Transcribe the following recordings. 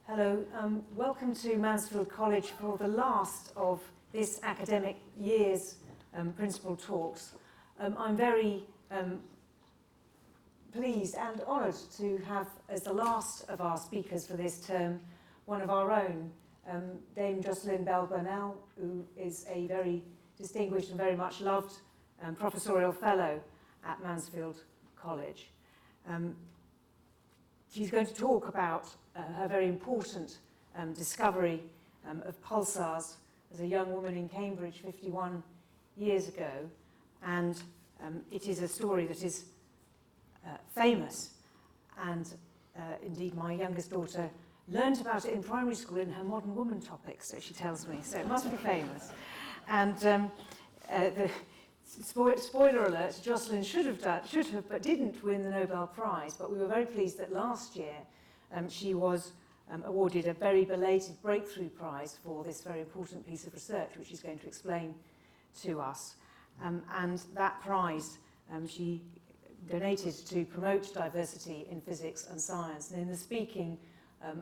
Hello, welcome to Mansfield College for the last of this academic year's principal talks. I'm very pleased and honoured to have as the last of our speakers for this term one of our own, Dame Jocelyn Bell Burnell, who is a very distinguished and very much loved professorial fellow at Mansfield College. She's going to talk about her very important discovery of pulsars as a young woman in Cambridge 51 years ago, and it is a story that is famous, and indeed my youngest daughter learned about it in primary school in her Modern Woman topic, so she tells me, so it must be famous. And the spoiler alert, Jocelyn should have, but didn't win the Nobel Prize, but we were very pleased that last year she was awarded a very belated breakthrough prize for this very important piece of research, which she's going to explain to us. And that prize she donated to promote diversity in physics and science. And in the speaking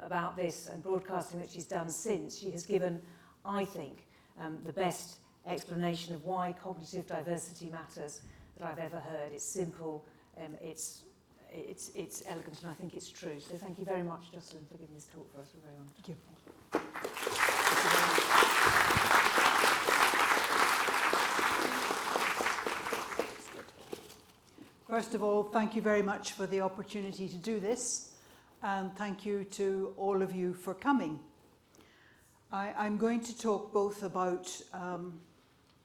about this and broadcasting that she's done since, she has given, I think, the best explanation of why cognitive diversity matters that I've ever heard. It's simple, it's elegant, and I think it's true. So thank you very much, Jocelyn, for giving this talk for us. We're very honoured. Thank you. First of all, thank you very much for the opportunity to do this, and thank you to all of you for coming. I'm going to talk both about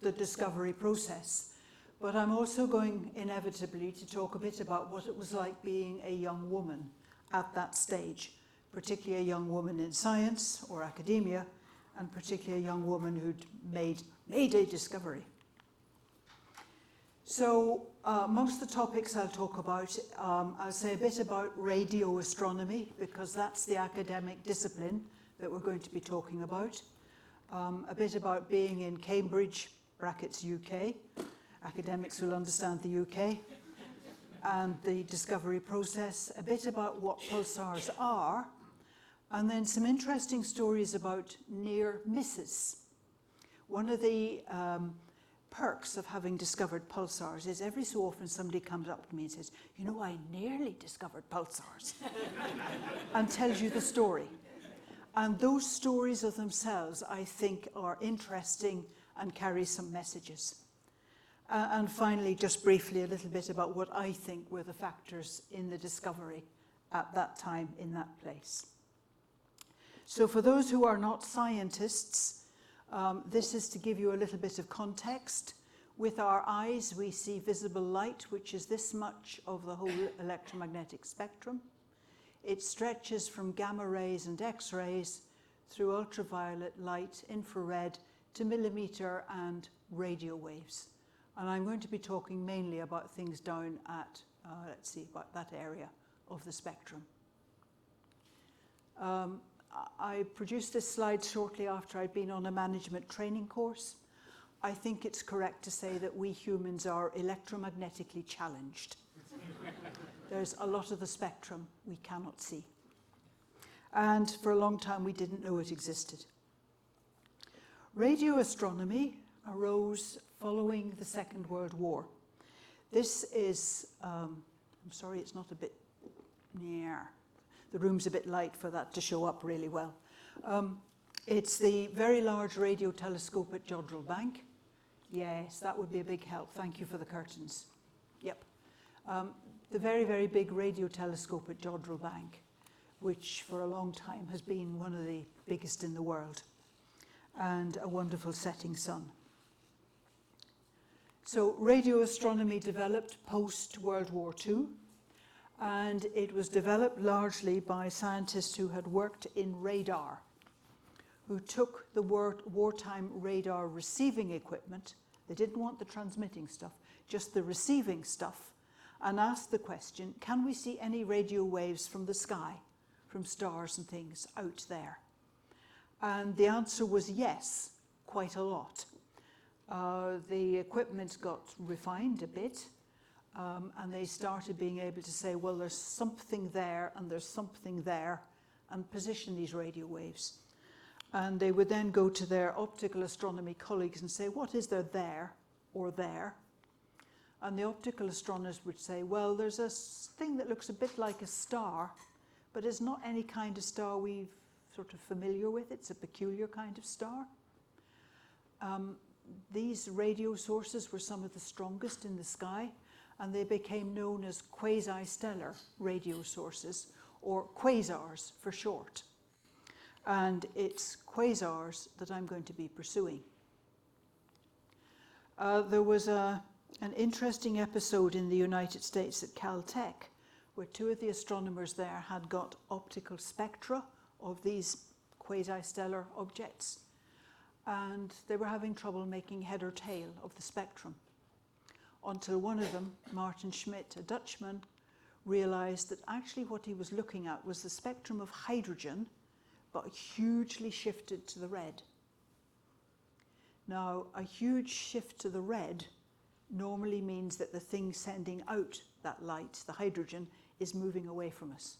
the discovery process, but I'm also going inevitably to talk a bit about what it was like being a young woman at that stage, particularly a young woman in science or academia, and particularly a young woman who'd made a discovery. So amongst the topics I'll talk about, I'll say a bit about radio astronomy, because that's the academic discipline that we're going to be talking about. A bit about being in Cambridge, brackets UK, academics will understand the UK, and the discovery process, a bit about what pulsars are, and then some interesting stories about near misses. One of the perks of having discovered pulsars is every so often somebody comes up to me and says, you know, I nearly discovered pulsars, and tells you the story. And those stories of themselves, I think, are interesting and carry some messages. And finally, just briefly, a little bit about what I think were the factors in the discovery at that time in that place. So for those who are not scientists, this is to give you a little bit of context. With our eyes, we see visible light, which is this much of the whole electromagnetic spectrum. It stretches from gamma rays and X-rays through ultraviolet light, infrared, to millimeter and radio waves. And I'm going to be talking mainly about things down at, let's see, about that area of the spectrum. I produced this slide shortly after I'd been on a management training course. I think it's correct to say that we humans are electromagnetically challenged. There's a lot of the spectrum we cannot see. And for a long time, we didn't know it existed. Radio astronomy arose following the Second World War. This is, I'm sorry, it's not a bit near. The room's a bit light for that to show up really well. It's the very large radio telescope at Jodrell Bank. Yes, that would be a big help. Thank you for the curtains. Yep. The very, very big radio telescope at Jodrell Bank, which for a long time has been one of the biggest in the world, and a wonderful setting sun. So radio astronomy developed post-World War II, and it was developed largely by scientists who had worked in radar, who took the wartime radar receiving equipment, they didn't want the transmitting stuff, just the receiving stuff, and asked the question, can we see any radio waves from the sky, from stars and things out there? And the answer was yes, quite a lot. The equipment got refined a bit, and they started being able to say, well, there's something there and there's something there, and position these radio waves. And they would then go to their optical astronomy colleagues and say, what is there or there? And the optical astronomers would say, well, there's a thing that looks a bit like a star, but it's not any kind of star we've sort of familiar with. It's a peculiar kind of star. These radio sources were some of the strongest in the sky, and they became known as quasi-stellar radio sources, or quasars for short. And it's quasars that I'm going to be pursuing. There was an interesting episode in the United States at Caltech, where two of the astronomers there had got optical spectra of these quasi-stellar objects, and they were having trouble making head or tail of the spectrum, until one of them, Martin Schmidt, a Dutchman, realized that actually what he was looking at was the spectrum of hydrogen, but hugely shifted to the red. Now, a huge shift to the red normally means that the thing sending out that light, the hydrogen, is moving away from us.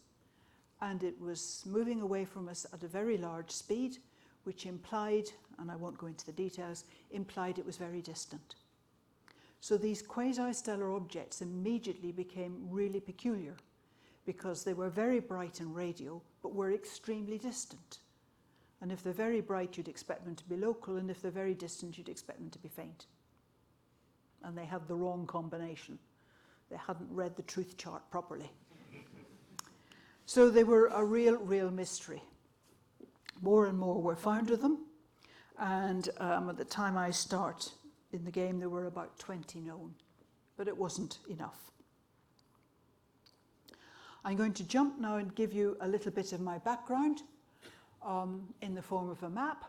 And it was moving away from us at a very large speed, which implied, and I won't go into the details, implied it was very distant. So these quasi-stellar objects immediately became really peculiar, because they were very bright in radio, but were extremely distant. And if they're very bright, you'd expect them to be local, and if they're very distant, you'd expect them to be faint. And they had the wrong combination. They hadn't read the truth chart properly. So they were a real mystery. More and more were found of them, and at the time I start in the game, there were about 20 known, but it wasn't enough. I'm going to jump now and give you a little bit of my background in the form of a map.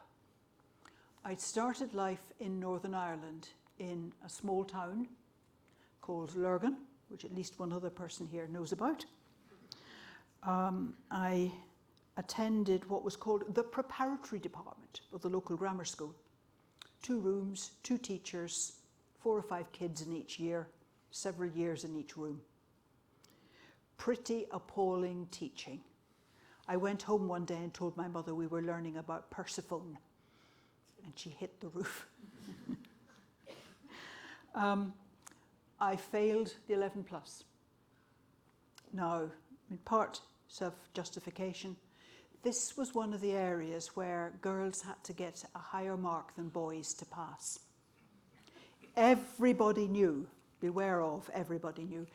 I'd started life in Northern Ireland in a small town called Lurgan, which at least one other person here knows about. I attended what was called the preparatory department of the local grammar school. 2 rooms, 2 teachers, 4 or 5 kids in each year, several years in each room. Pretty appalling teaching. I went home one day and told my mother we were learning about Persephone, and she hit the roof. I failed the 11+. Now, in part self-justification, this was one of the areas where girls had to get a higher mark than boys to pass. Everybody knew, beware of, everybody knew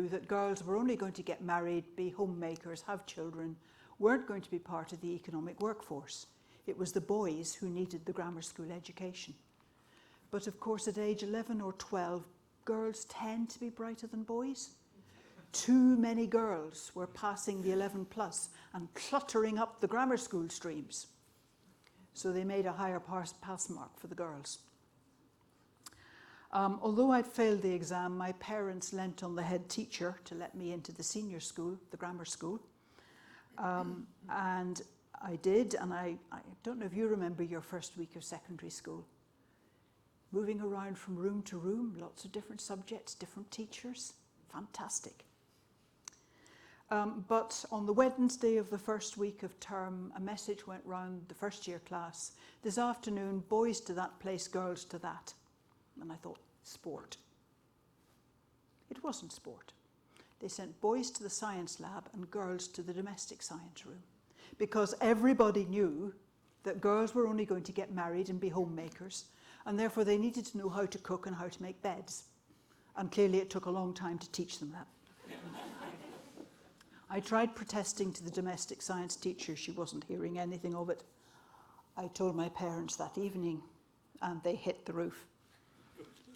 that girls were only going to get married, be homemakers, have children, weren't going to be part of the economic workforce. It was the boys who needed the grammar school education. But of course, at age 11 or 12, girls tend to be brighter than boys. Too many girls were passing the 11+ and cluttering up the grammar school streams. So they made a higher pass mark for the girls. Although I'd failed the exam, my parents lent on the head teacher to let me into the senior school, the grammar school. And I did, and I don't know if you remember your first week of secondary school. Moving around from room to room, lots of different subjects, different teachers, fantastic. But on the Wednesday of the first week of term, a message went round the first year class, this afternoon, boys to that place, girls to that. And I thought, sport. It wasn't sport. They sent boys to the science lab and girls to the domestic science room, because everybody knew that girls were only going to get married and be homemakers, and therefore they needed to know how to cook and how to make beds. And clearly it took a long time to teach them that. I tried protesting to the domestic science teacher. She wasn't hearing anything of it. I told my parents that evening, and they hit the roof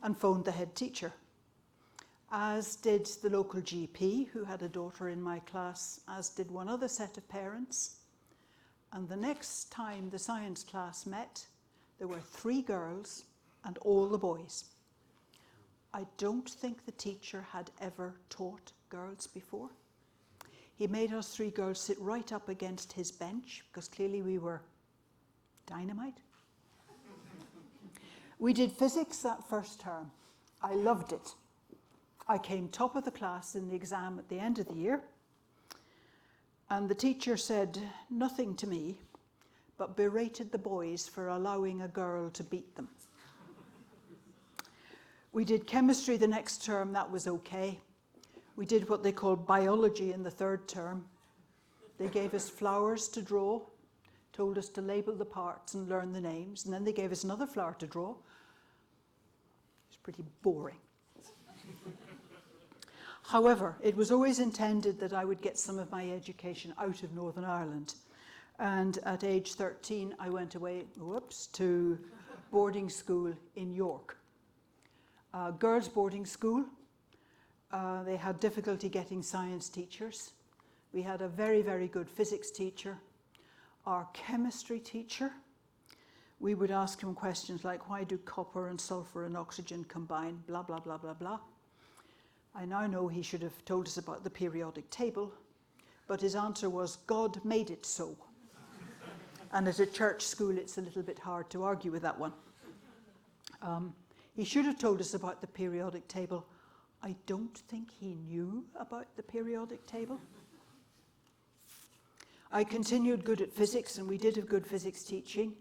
and phoned the head teacher, as did the local GP, who had a daughter in my class, as did one other set of parents. And the next time the science class met, there were 3 girls and all the boys. I don't think the teacher had ever taught girls before. He made us 3 girls sit right up against his bench, because clearly we were dynamite. We did physics that first term. I loved it. I came top of the class in the exam at the end of the year. And the teacher said nothing to me, but berated the boys for allowing a girl to beat them. We did chemistry the next term, that was okay. We did what they called biology in the third term. They gave us flowers to draw, told us to label the parts and learn the names, and then they gave us another flower to draw. It was pretty boring. However, it was always intended that I would get some of my education out of Northern Ireland. And at age 13, I went away, to boarding school in York. Girls' boarding school. They had difficulty getting science teachers. We had a very, very good physics teacher. Our chemistry teacher, we would ask him questions like, why do copper and sulfur and oxygen combine, blah, blah, blah, blah, blah. I now know he should have told us about the periodic table, but his answer was, God made it so. And at a church school, it's a little bit hard to argue with that one. He should have told us about the periodic table. I don't think he knew about the periodic table. I continued good at physics, and we did have good physics teaching,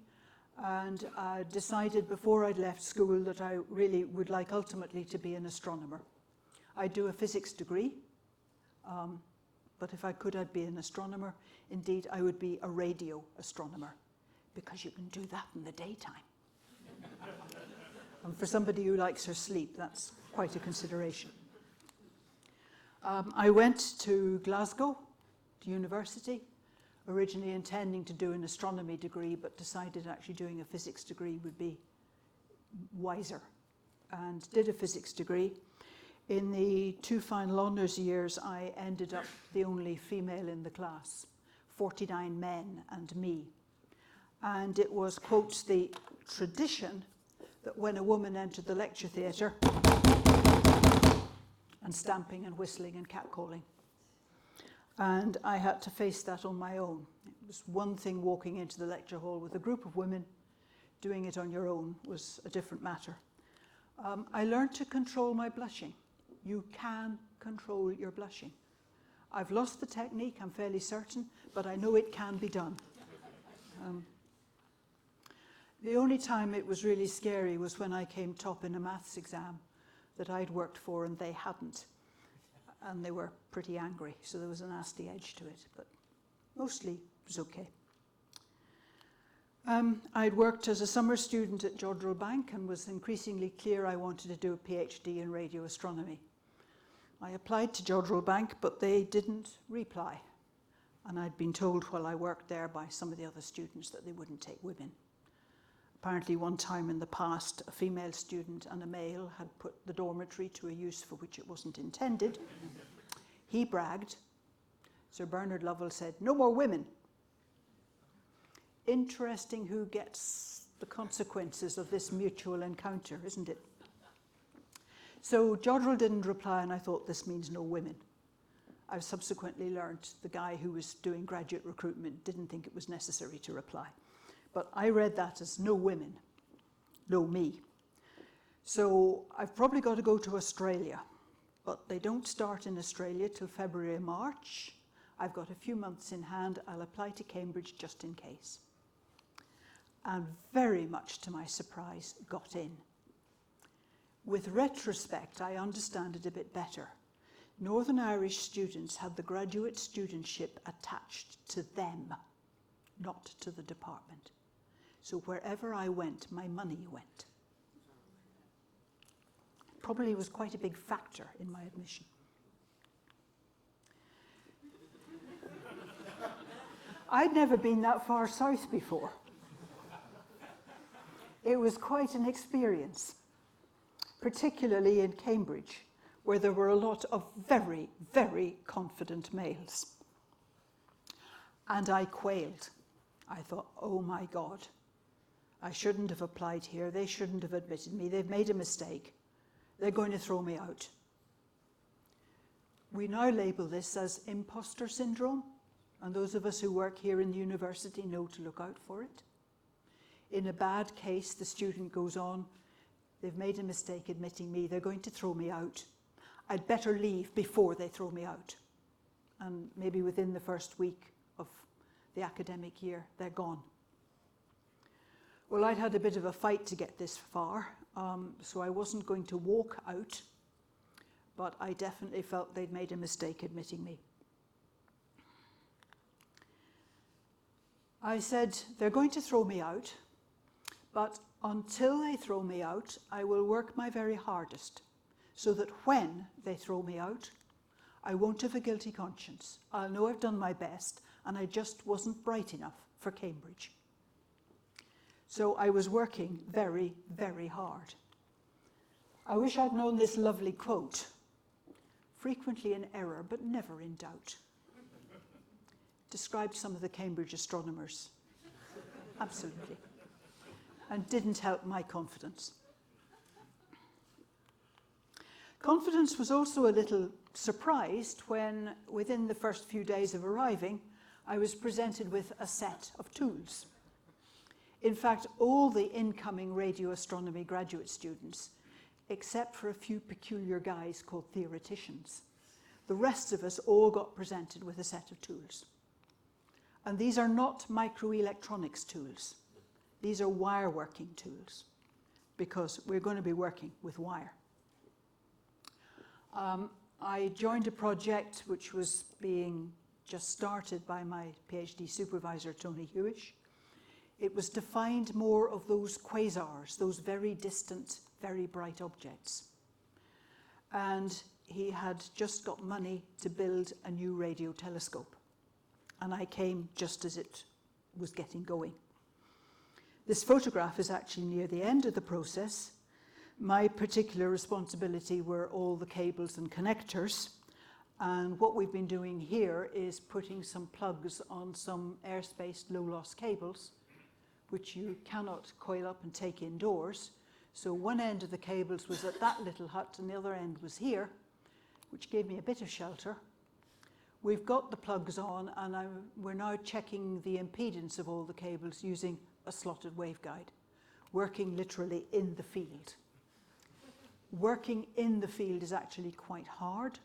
and I decided before I'd left school that I really would like ultimately to be an astronomer. I'd do a physics degree, but if I could, I'd be an astronomer. Indeed, I would be a radio astronomer, because you can do that in the daytime. And for somebody who likes her sleep, that's quite a consideration. I went to Glasgow, to university, originally intending to do an astronomy degree, but decided actually doing a physics degree would be wiser, and did a physics degree. In the 2 final honours years, I ended up the only female in the class, 49 men and me. And it was, quote, the tradition that when a woman entered the lecture theatre, and stamping and whistling and catcalling. And I had to face that on my own. It was one thing walking into the lecture hall with a group of women. Doing it on your own was a different matter. I learned to control my blushing. You can control your blushing. I've lost the technique, I'm fairly certain, but I know it can be done. The only time it was really scary was when I came top in a maths exam that I'd worked for and they hadn't. And they were pretty angry, so there was a nasty edge to it, but mostly it was okay. I'd worked as a summer student at Jodrell Bank and was increasingly clear I wanted to do a PhD in radio astronomy. I applied to Jodrell Bank, but they didn't reply. And I'd been told while I worked there by some of the other students that they wouldn't take women. Apparently one time in the past, a female student and a male had put the dormitory to a use for which it wasn't intended. He bragged. Sir Bernard Lovell said, no more women. Interesting who gets the consequences of this mutual encounter, isn't it? So Jodrell didn't reply, and I thought, this means no women. I've subsequently learned the guy who was doing graduate recruitment didn't think it was necessary to reply. But I read that as no women, no me. So I've probably got to go to Australia, but they don't start in Australia till February or March. I've got a few months in hand. I'll apply to Cambridge just in case. And very much to my surprise, got in. With retrospect, I understand it a bit better. Northern Irish students had the graduate studentship attached to them, not to the department. So wherever I went, my money went. Probably was quite a big factor in my admission. I'd never been that far south before. It was quite an experience, particularly in Cambridge, where there were a lot of very, very confident males. And I quailed. I thought, oh my God, I shouldn't have applied here. They shouldn't have admitted me. They've made a mistake. They're going to throw me out. We now label this as imposter syndrome, and those of us who work here in the university know to look out for it. In a bad case, the student goes on, they've made a mistake admitting me, they're going to throw me out. I'd better leave before they throw me out. and maybe within the first week of the academic year, they're gone. Well, I'd had a bit of a fight to get this far, so I wasn't going to walk out, but I definitely felt they'd made a mistake admitting me. I said, they're going to throw me out, but until they throw me out, I will work my very hardest, so that when they throw me out, I won't have a guilty conscience. I'll know I've done my best, and I just wasn't bright enough for Cambridge. So I was working very, very hard. I wish I'd known this lovely quote. Frequently in error, but never in doubt. Described some of the Cambridge astronomers. Absolutely. And didn't help my confidence. Confidence was also a little surprised when, within the first few days of arriving, I was presented with a set of tools. In fact, all the incoming radio astronomy graduate students, except for a few peculiar guys called theoreticians, the rest of us all got presented with a set of tools. And these are not microelectronics tools. These are wire working tools, because we're going to be working with wire. I joined a project which was being just started by my PhD supervisor, Tony Hewish. It was to find more of those quasars, those very distant, very bright objects. And he had just got money to build a new radio telescope. And I came just as it was getting going. This photograph is actually near the end of the process. My particular responsibility were all the cables and connectors. And what we've been doing here is putting some plugs on some airspace low-loss cables, which you cannot coil up and take indoors. So one end of the cables was at that little hut, and the other end was here, which gave me a bit of shelter. We've got the plugs on, and we're now checking the impedance of all the cables using a slotted waveguide, working literally in the field. Working in the field is actually quite hard.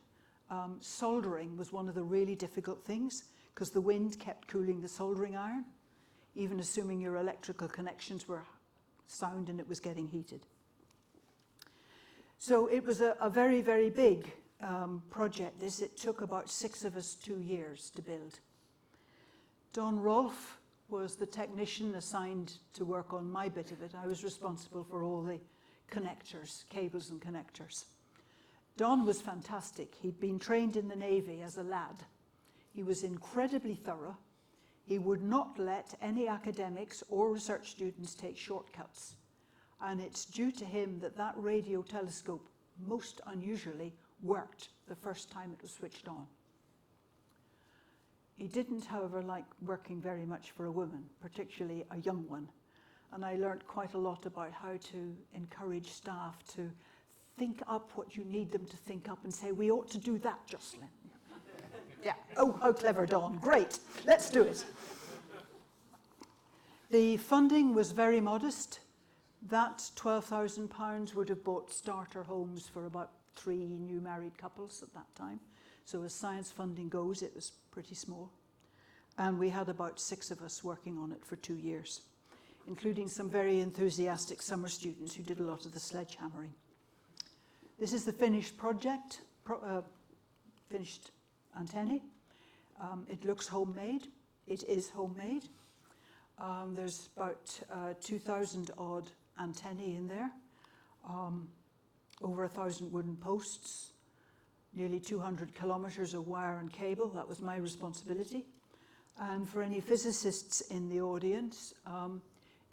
Soldering was one of the really difficult things, because the wind kept cooling the soldering iron, even assuming your electrical connections were sound and it was getting heated. So it was a very, very big project. It took about 6 of us 2 years to build. Don Rolfe was the technician assigned to work on my bit of it. I was responsible for all the connectors, cables and connectors. Don was fantastic. He'd been trained in the Navy as a lad. He was incredibly thorough. He would not let any academics or research students take shortcuts. And it's due to him that that radio telescope, most unusually, worked the first time it was switched on. He didn't, however, like working very much for a woman, particularly a young one. And I learned quite a lot about how to encourage staff to think up what you need them to think up and say, we ought to do that, Jocelyn. Yeah, oh, how clever, Dawn. Great, let's do it. The funding was very modest. That £12,000 would have bought starter homes for about 3 new married couples at that time. So as science funding goes, it was pretty small. And we had about 6 of us working on it for 2 years, including some very enthusiastic summer students who did a lot of the sledgehammering. This is the finished project, finished antennae. It looks homemade. It is homemade. There's about 2,000 odd antennae in there, over 1,000 wooden posts, nearly 200 kilometers of wire and cable. That was my responsibility. And for any physicists in the audience,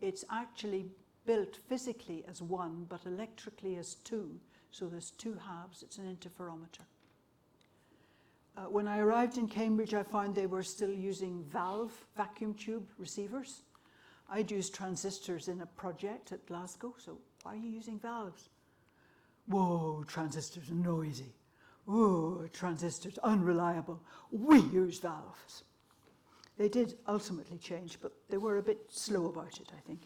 it's actually built physically as 1, but electrically as 2. So there's 2 halves. It's an interferometer. When I arrived in Cambridge, I found they were still using valve vacuum tube receivers. I'd used transistors in a project at Glasgow, so why are you using valves? Whoa, transistors are noisy. Whoa, transistors unreliable. We use valves. They did ultimately change, but they were a bit slow about it, I think.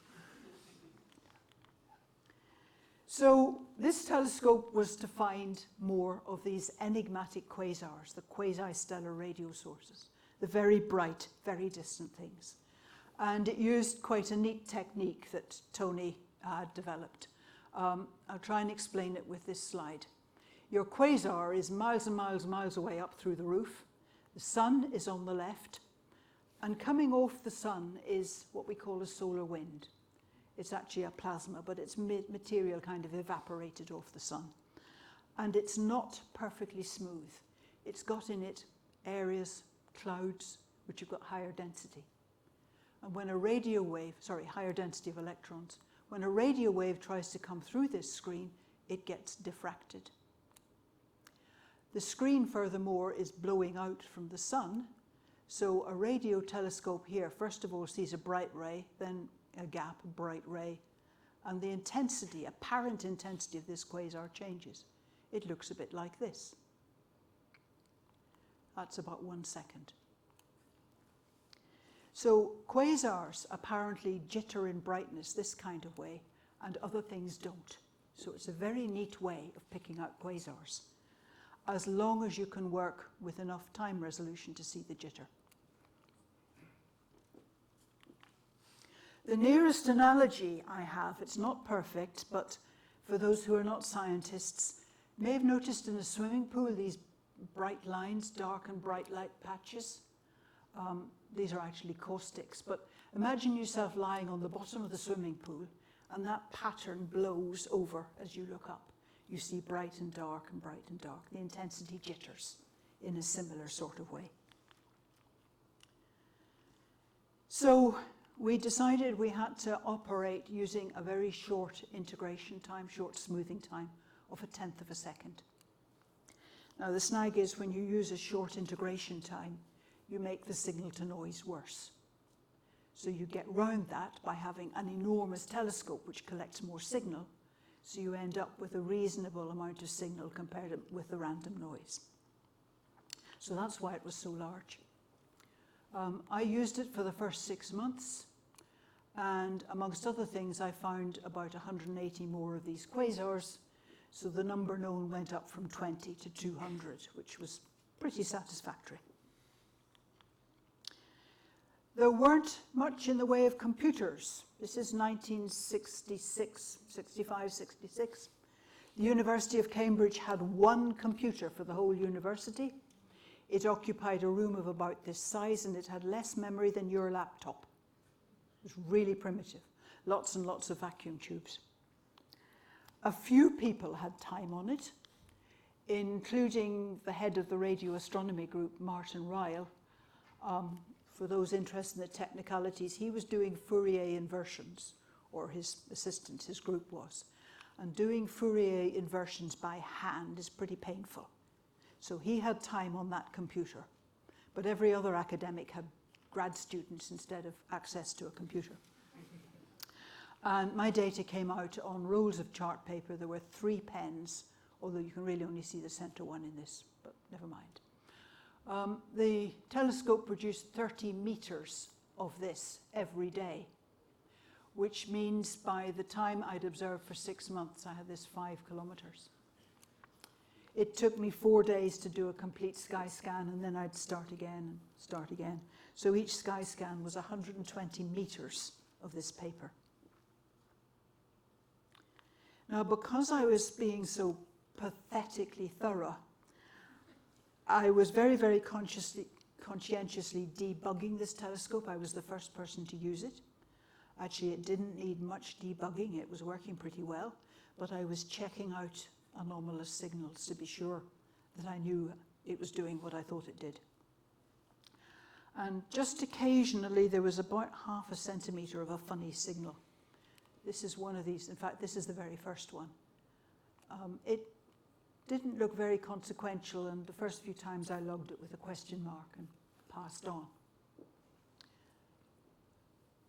So this telescope was to find more of these enigmatic quasars, the quasi-stellar radio sources, the very bright, very distant things. And it used quite a neat technique that Tony had developed. I'll try and explain it with this slide. Your quasar is miles and miles and miles away up through the roof. The sun is on the left, and coming off the sun is what we call a solar wind. It's actually a plasma, but it's material kind of evaporated off the sun. And it's not perfectly smooth. It's got in it areas, clouds, which have got higher density. And when a radio wave, higher density of electrons, when a radio wave tries to come through this screen, it gets diffracted. The screen, furthermore, is blowing out from the sun. So a radio telescope here, first of all, sees a bright ray, then a gap, a bright ray, and the intensity, apparent intensity of this quasar changes. It looks a bit like this. That's about 1 second. So quasars apparently jitter in brightness this kind of way, and other things don't. So it's a very neat way of picking out quasars, as long as you can work with enough time resolution to see the jitter. The nearest analogy I have, it's not perfect, but for those who are not scientists, may have noticed in a swimming pool these bright lines, dark and bright light patches. These are actually caustics, but imagine yourself lying on the bottom of the swimming pool and that pattern blows over as you look up. You see bright and dark and bright and dark. The intensity jitters in a similar sort of way. So we decided we had to operate using a very short integration time, short smoothing time of 1/10 of a second. Now the snag is when you use a short integration time, you make the signal to noise worse. So you get round that by having an enormous telescope which collects more signal, so you end up with a reasonable amount of signal compared with the random noise. So that's why it was so large. I used it for the first 6 months, and amongst other things I found about 180 more of these quasars, so the number known went up from 20 to 200, which was pretty satisfactory. There weren't much in the way of computers. This is 1966, 65, 66. The University of Cambridge had one computer for the whole university. It occupied a room of about this size, and it had less memory than your laptop. It was really primitive. Lots and lots of vacuum tubes. A few people had time on it, including the head of the radio astronomy group, Martin Ryle. For those interested in the technicalities, he was doing Fourier inversions, or his assistant, his group was. And doing Fourier inversions by hand is pretty painful. So he had time on that computer. But every other academic had grad students instead of access to a computer. And my data came out on rolls of chart paper. There were 3 pens, although you can really only see the center one in this, but never mind. The telescope produced 30 meters of this every day, which means by the time I'd observed for 6 months, I had this 5 kilometers. It took me 4 days to do a complete sky scan, and then I'd start again and start again. So each sky scan was 120 meters of this paper. Now, because I was being so pathetically thorough, I was very, very conscientiously debugging this telescope. I was the first person to use it. Actually, it didn't need much debugging. It was working pretty well, but I was checking out anomalous signals to be sure that I knew it was doing what I thought it did. And just occasionally, there was about 0.5 centimeter of a funny signal. This is one of these. In fact, this is the very first one. It didn't look very consequential, and the first few times I logged it with a question mark and passed on.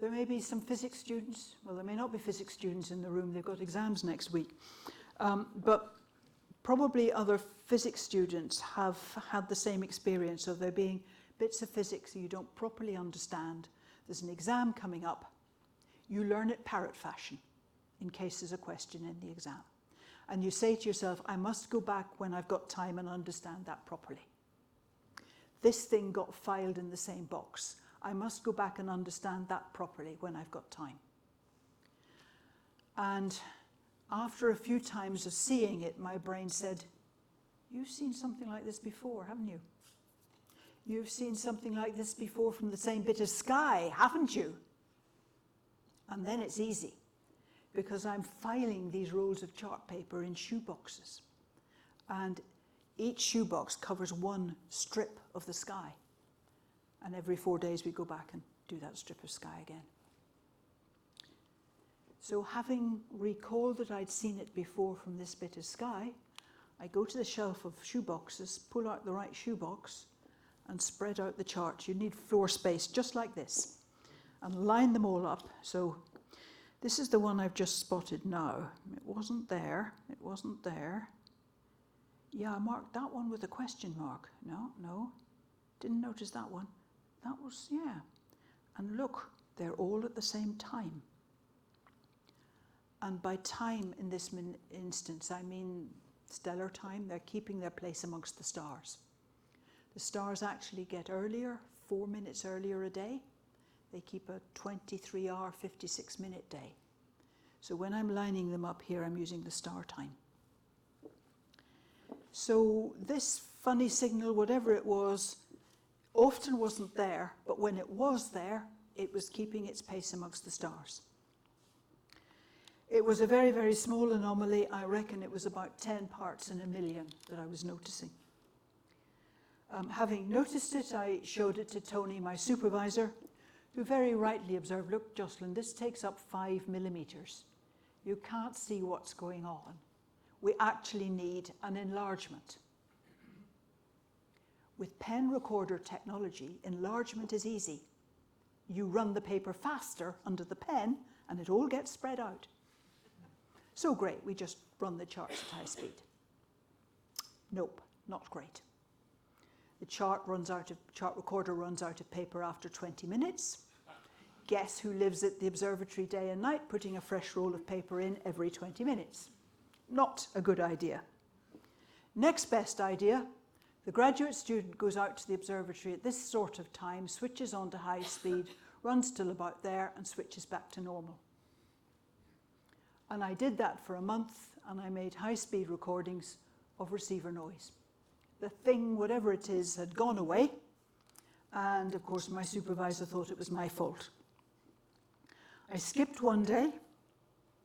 There may be some physics students. Well, there may not be physics students in the room. They've got exams next week. But probably other physics students have had the same experience of there being bits of physics that you don't properly understand. There's an exam coming up. You learn it parrot fashion in case there's a question in the exam. And you say to yourself, I must go back when I've got time and understand that properly. This thing got filed in the same box. I must go back and understand that properly when I've got time. And after a few times of seeing it, my brain said, you've seen something like this before, haven't you? You've seen something like this before from the same bit of sky, haven't you? And then it's easy, because I'm filing these rolls of chart paper in shoeboxes. And each shoebox covers one strip of the sky. And every 4 days we go back and do that strip of sky again. So having recalled that I'd seen it before from this bit of sky, I go to the shelf of shoeboxes, pull out the right shoebox, and spread out the charts. You need floor space just like this, and line them all up. So this is the one I've just spotted now. It wasn't there. It wasn't there. Yeah, I marked that one with a question mark. No, didn't notice that one. That was, yeah. And look, they're all at the same time. And by time in this instance, I mean stellar time. They're keeping their place amongst the stars. The stars actually get earlier, 4 minutes earlier a day. They keep a 23-hour, 56-minute day. So when I'm lining them up here, I'm using the star time. So this funny signal, whatever it was, often wasn't there, but when it was there, it was keeping its pace amongst the stars. It was a very, very small anomaly. I reckon it was about 10 parts in a million that I was noticing. Having noticed it, I showed it to Tony, my supervisor, who very rightly observed, look, Jocelyn, this takes up 5 millimeters. You can't see what's going on. We actually need an enlargement. With pen recorder technology, enlargement is easy. You run the paper faster under the pen, and it all gets spread out. So great, we just run the charts at high speed. Nope, not great. The chart recorder runs out of paper after 20 minutes. Guess who lives at the observatory day and night putting a fresh roll of paper in every 20 minutes? Not a good idea. Next best idea, the graduate student goes out to the observatory at this sort of time, switches on to high speed, runs till about there and switches back to normal. And I did that for a month, and I made high-speed recordings of receiver noise. The thing, whatever it is, had gone away, and of course my supervisor thought it was my fault. I skipped one day,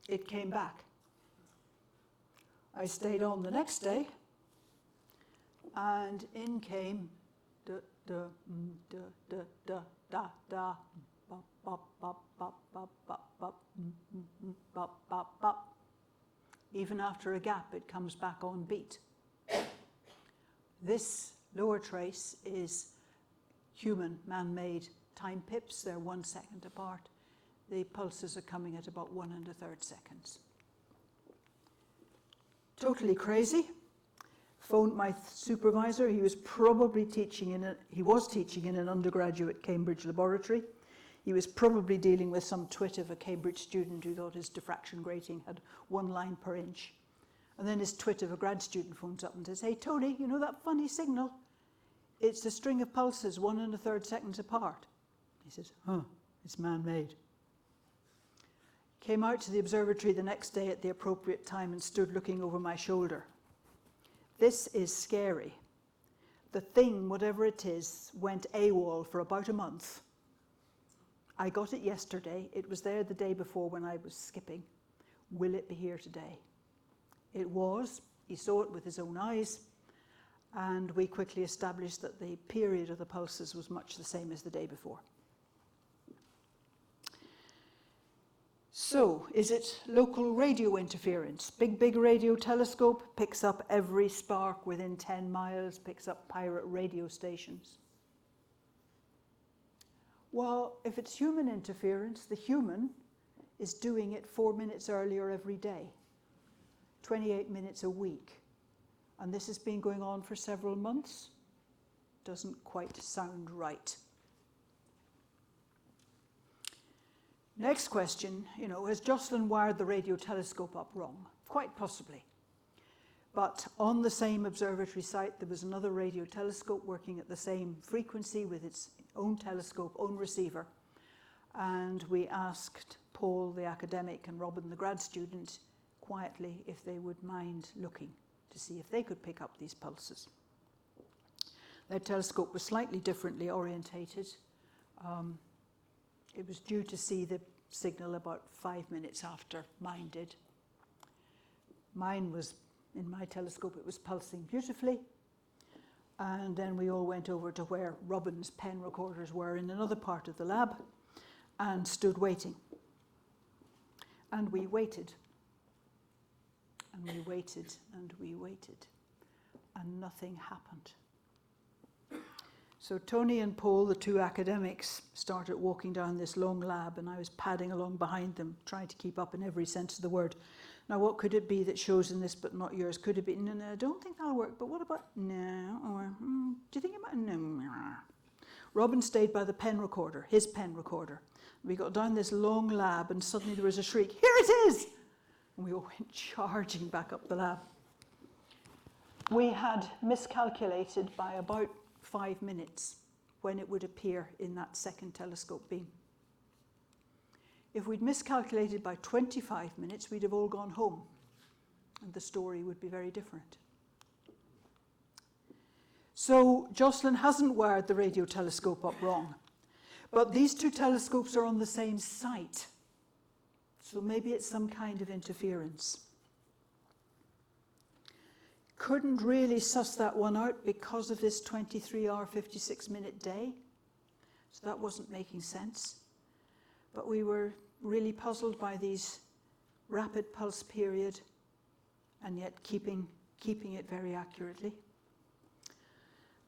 it came back. I stayed on the next day, and in came da da da da da da da bop bop bop bop bop bop bop bop bop bop. Even after a gap, it comes back on beat. This lower trace is human, man-made time pips. They're 1 second apart. The pulses are coming at about 1 1/3 seconds. Totally crazy. Phoned my supervisor. He was probably teaching in an undergraduate Cambridge laboratory. He was probably dealing with some twit of a Cambridge student who thought his diffraction grating had 1 line per inch. And then his twit of a grad student phones up and says, hey, Tony, you know that funny signal? It's a string of pulses 1 1/3 seconds apart. He says, it's man-made. Came out to the observatory the next day at the appropriate time and stood looking over my shoulder. This is scary. The thing, whatever it is, went AWOL for about a month. I got it yesterday. It was there the day before when I was skipping. Will it be here today? It was. He saw it with his own eyes. And we quickly established that the period of the pulses was much the same as the day before. So, is it local radio interference? Big radio telescope picks up every spark within 10 miles, picks up pirate radio stations. Well, if it's human interference, the human is doing it 4 minutes earlier every day, 28 minutes a week. And this has been going on for several months. Doesn't quite sound right. Next question, has Jocelyn wired the radio telescope up wrong? Quite possibly. But on the same observatory site, there was another radio telescope working at the same frequency with its own telescope, own receiver. And we asked Paul, the academic, and Robin, the grad student, quietly if they would mind looking to see if they could pick up these pulses. Their telescope was slightly differently orientated. It was due to see the signal about 5 minutes after mine did. Mine was, in my telescope, it was pulsing beautifully. And then we all went over to where Robin's pen recorders were in another part of the lab and stood waiting. And we waited. And we waited, and we waited. And nothing happened. So Tony and Paul, the two academics, started walking down this long lab, and I was padding along behind them, trying to keep up in every sense of the word. Now, what could it be that shows in this but not yours? Could it be, no, I don't think that'll work, but what about no? Or, do you think about no? Robin stayed by the pen recorder, his pen recorder. We got down this long lab, and suddenly there was a shriek, "Here it is!" And we all went charging back up the lab. We had miscalculated by about 5 minutes when it would appear in that second telescope beam. If we'd miscalculated by 25 minutes, we'd have all gone home, and the story would be very different. So Jocelyn hasn't wired the radio telescope up wrong, but these two telescopes are on the same site, so maybe it's some kind of interference. Couldn't really suss that one out because of this 23-hour, 56-minute day. So that wasn't making sense. But we were really puzzled by these rapid pulse period and yet keeping it very accurately.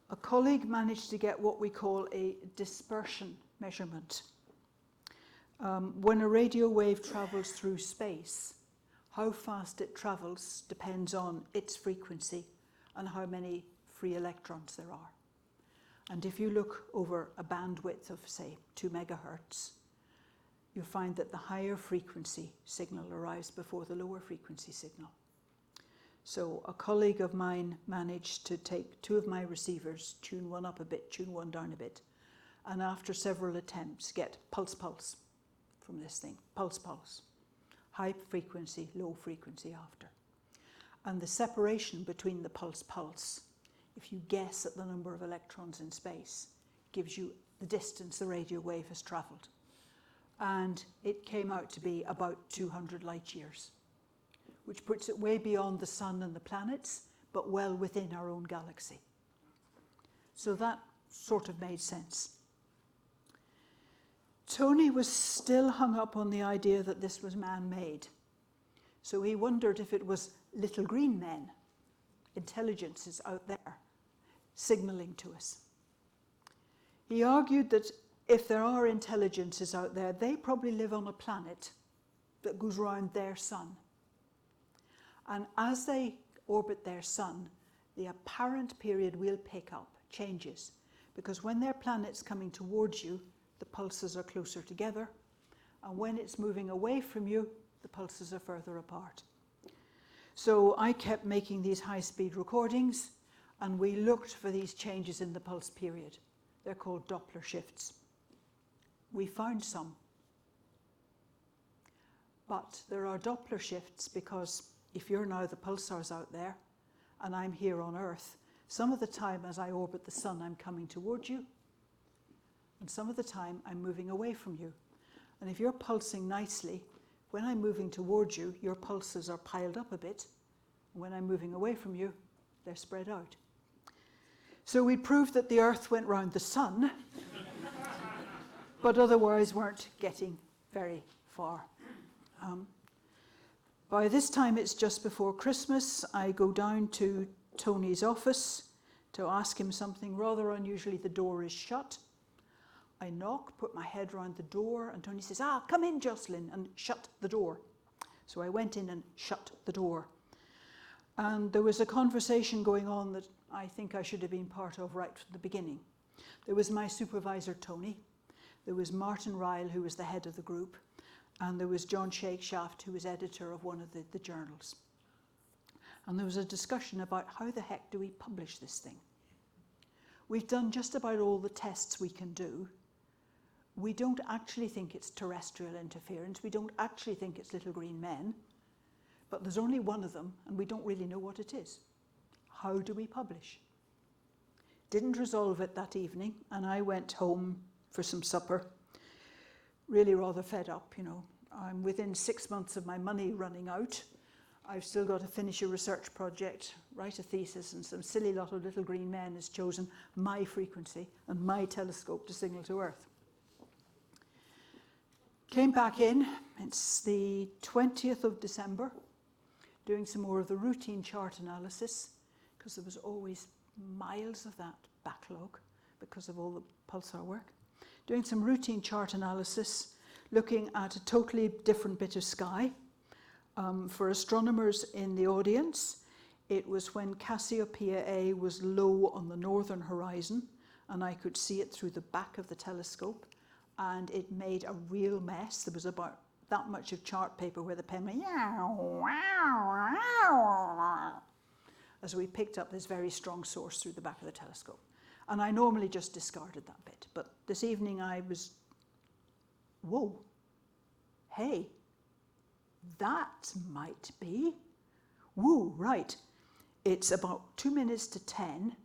A colleague managed to get what we call a dispersion measurement. When a radio wave travels through space, how fast it travels depends on its frequency and how many free electrons there are. And if you look over a bandwidth of, say, 2 megahertz, you'll find that the higher frequency signal arrives before the lower frequency signal. So a colleague of mine managed to take 2 of my receivers, tune one up a bit, tune one down a bit, and after several attempts get pulse-pulse from this thing, pulse-pulse. High frequency, low frequency after. And the separation between the pulse-pulse, if you guess at the number of electrons in space, gives you the distance the radio wave has travelled. And it came out to be about 200 light years, which puts it way beyond the sun and the planets, but well within our own galaxy. So that sort of made sense. Tony was still hung up on the idea that this was man-made. So he wondered if it was little green men, intelligences out there, signalling to us. He argued that if there are intelligences out there, they probably live on a planet that goes around their sun. And as they orbit their sun, the apparent period we'll pick up changes, because when their planet's coming towards you, the pulses are closer together, and when it's moving away from you, the pulses are further apart. So I kept making these high-speed recordings, and we looked for these changes in the pulse period. They're called Doppler shifts. We found some. But there are Doppler shifts because if you're now the pulsars out there, and I'm here on Earth, some of the time as I orbit the sun, I'm coming towards you, and some of the time I'm moving away from you. And if you're pulsing nicely, when I'm moving towards you, your pulses are piled up a bit. And when I'm moving away from you, they're spread out. So we proved that the Earth went round the sun, but otherwise weren't getting very far. By this time, it's just before Christmas. I go down to Tony's office to ask him something. Rather unusually, the door is shut. I knock, put my head around the door, and Tony says, "Come in, Jocelyn," and shut the door. So I went in and shut the door. And there was a conversation going on that I think I should have been part of right from the beginning. There was my supervisor, Tony. There was Martin Ryle, who was the head of the group. And there was John Shakeshaft, who was editor of one of the journals. And there was a discussion about how the heck do we publish this thing? We've done just about all the tests we can do. We don't actually think it's terrestrial interference. We don't actually think it's little green men. But there's only one of them, and we don't really know what it is. How do we publish? Didn't resolve it that evening, and I went home for some supper, really rather fed up, you know. I'm within 6 months of my money running out. I've still got to finish a research project, write a thesis, and some silly lot of little green men has chosen my frequency and my telescope to signal to Earth. Came back in, it's the 20th of December, doing some more of the routine chart analysis, because there was always miles of that backlog because of all the pulsar work. Doing some routine chart analysis, looking at a totally different bit of sky. For astronomers in the audience, it was when Cassiopeia A was low on the northern horizon, and I could see it through the back of the telescope, and it made a real mess. There was about that much of chart paper where the pen went, as we picked up this very strong source through the back of the telescope. And I normally just discarded that bit, but this evening I was, whoa, hey, that might be, woo, right. It's about 2 minutes to 10.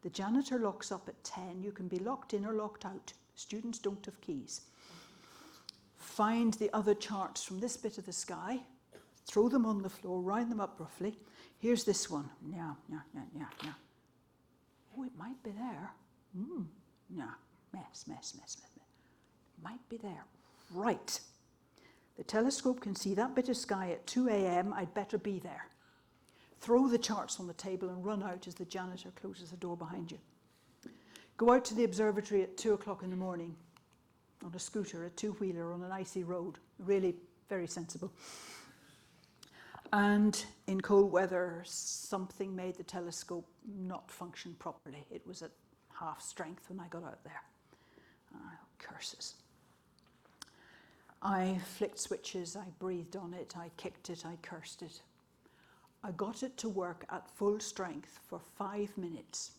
The janitor locks up at 10. You can be locked in or locked out. Students don't have keys. Find the other charts from this bit of the sky, throw them on the floor, round them up roughly. Here's this one. Yeah. Oh, it might be there. Yeah, mess. Might be there. Right. The telescope can see that bit of sky at 2 a.m. I'd better be there. Throw the charts on the table and run out as the janitor closes the door behind you. Go out to the observatory at 2 o'clock in the morning on a scooter, a two-wheeler on an icy road. Really very sensible. And in cold weather, something made the telescope not function properly. It was at half strength when I got out there. Curses. I flicked switches, I breathed on it, I kicked it, I cursed it. I got it to work at full strength for 5 minutes.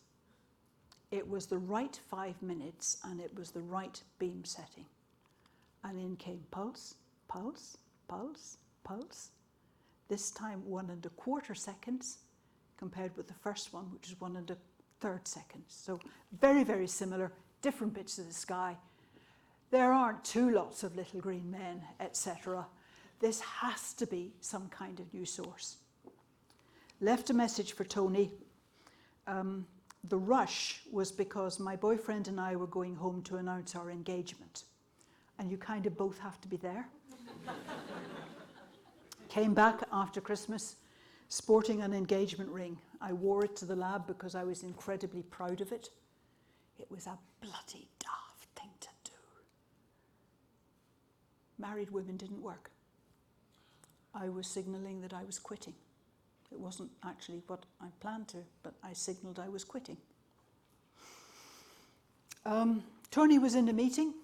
It was the right 5 minutes, and it was the right beam setting. And in came pulse, pulse, pulse, pulse. This time 1¼ seconds, compared with the first one, which is 1⅓ seconds. So very, very similar, different bits of the sky. There aren't 2 lots of little green men, etc. This has to be some kind of new source. Left a message for Tony. The rush was because my boyfriend and I were going home to announce our engagement. And you kind of both have to be there. Came back after Christmas, sporting an engagement ring. I wore it to the lab because I was incredibly proud of it. It was a bloody daft thing to do. Married women didn't work. I was signalling that I was quitting. It wasn't actually what I planned to, but I signaled I was quitting. Tony was in a meeting.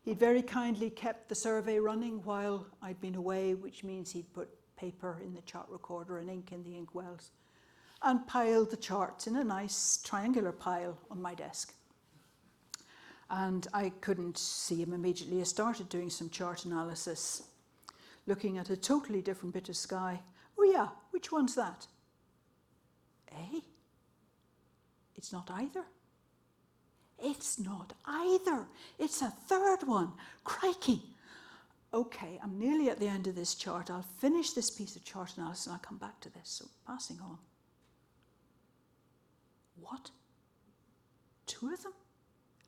He'd very kindly kept the survey running while I'd been away, which means he'd put paper in the chart recorder and ink in the ink wells, and piled the charts in a nice triangular pile on my desk. And I couldn't see him immediately. I started doing some chart analysis, looking at a totally different bit of sky. Oh yeah, which one's that? Eh? It's not either. It's not either. It's a third one. Crikey. Okay, I'm nearly at the end of this chart. I'll finish this piece of chart analysis and I'll come back to this. So passing on. What? 2 of them?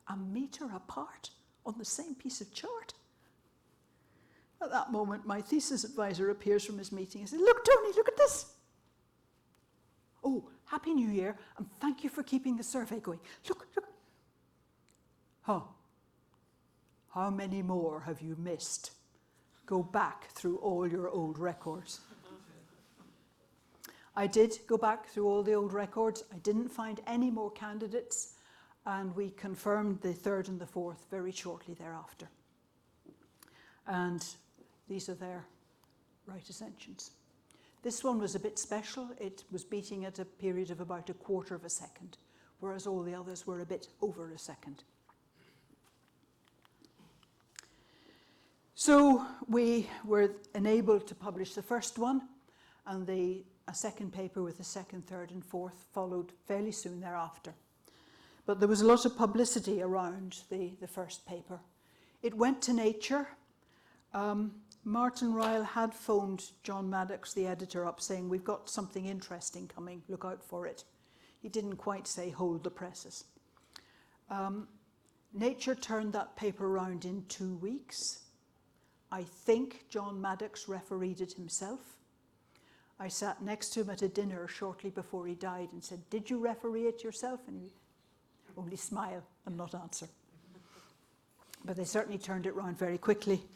A meter apart on the same piece of chart? At that moment, my thesis advisor appears from his meeting and says, "Look, Tony, look at this." "Oh, Happy New Year, and thank you for keeping the survey going. Look. Huh. How many more have you missed? Go back through all your old records." I did go back through all the old records. I didn't find any more candidates, and we confirmed the 3rd and the 4th very shortly thereafter. And these are their right ascensions. This one was a bit special. It was beating at a period of about 1/4 of a second, whereas all the others were a bit over a second. So we were enabled to publish the first one, and a second paper with the second, third and fourth followed fairly soon thereafter. But there was a lot of publicity around the first paper. It went to Nature. Martin Ryle had phoned John Maddox, the editor, up saying, we've got something interesting coming, look out for it. He didn't quite say, hold the presses. Nature turned that paper around in 2 weeks. I think John Maddox refereed it himself. I sat next to him at a dinner shortly before he died and said, did you referee it yourself? And he only smile and not answer. But they certainly turned it around very quickly.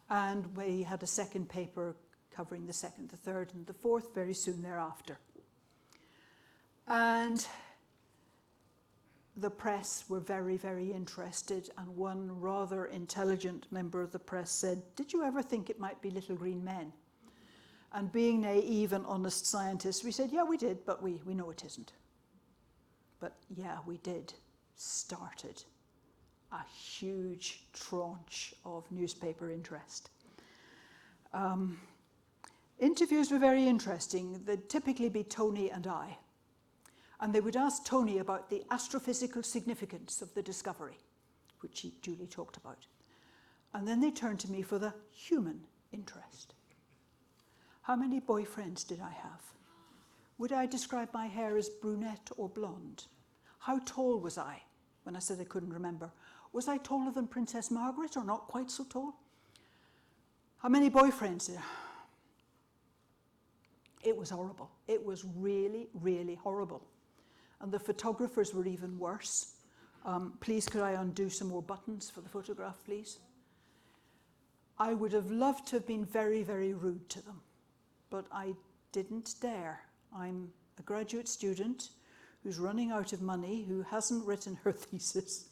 And we had a second paper covering the second, the third, and the fourth very soon thereafter. And the press were very, very interested, and one rather intelligent member of the press said, did you ever think it might be little green men? And being naive and honest scientists, we said, yeah, we did, but we know it isn't. But yeah, we did. Started a huge tranche of newspaper interest. Interviews were very interesting. They'd typically be Tony and I. And they would ask Tony about the astrophysical significance of the discovery, which he duly talked about. And then they turned to me for the human interest. How many boyfriends did I have? Would I describe my hair as brunette or blonde? How tall was I? When I said I couldn't remember. Was I taller than Princess Margaret or not quite so tall? How many boyfriends did I? It was horrible. It was really, really horrible. And the photographers were even worse. Please, could I undo some more buttons for the photograph, please? I would have loved to have been very, very rude to them, but I didn't dare. I'm a graduate student who's running out of money, who hasn't written her thesis,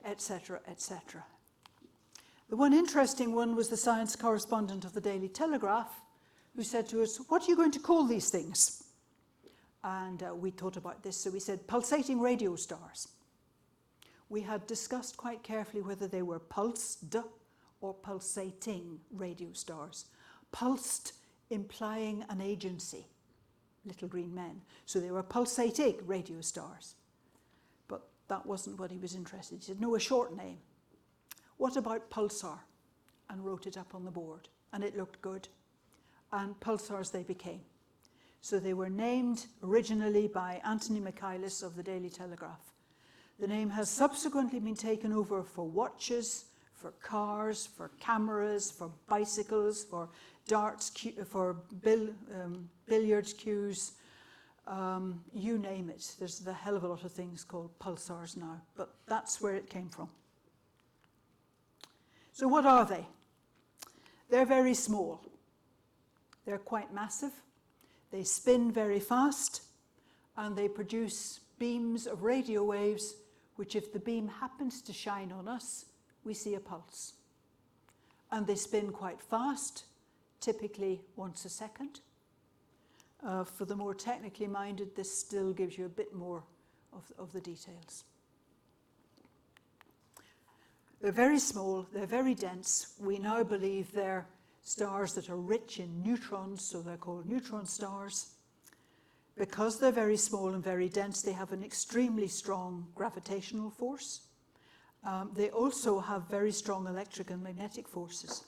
etc., etc. The one interesting one was the science correspondent of the Daily Telegraph, who said to us, what are you going to call these things? And we thought about this, so we said, pulsating radio stars. We had discussed quite carefully whether they were pulsed or pulsating radio stars. Pulsed implying an agency, little green men. So they were pulsating radio stars. But that wasn't what he was interested in. He said, no, a short name. What about pulsar? And wrote it up on the board. And it looked good. And pulsars they became. So they were named originally by Anthony Michaelis of the Daily Telegraph. The name has subsequently been taken over for watches, for cars, for cameras, for bicycles, for darts, for billiards cues, you name it. There's a hell of a lot of things called pulsars now, but that's where it came from. So what are they? They're very small. They're quite massive. They spin very fast, and they produce beams of radio waves, which if the beam happens to shine on us, we see a pulse. And they spin quite fast, typically once a second. For the more technically minded, this still gives you a bit more of the details. They're very small, they're very dense. We now believe they're stars that are rich in neutrons, so they're called neutron stars. Because they're very small and very dense, they have an extremely strong gravitational force. They also have very strong electric and magnetic forces.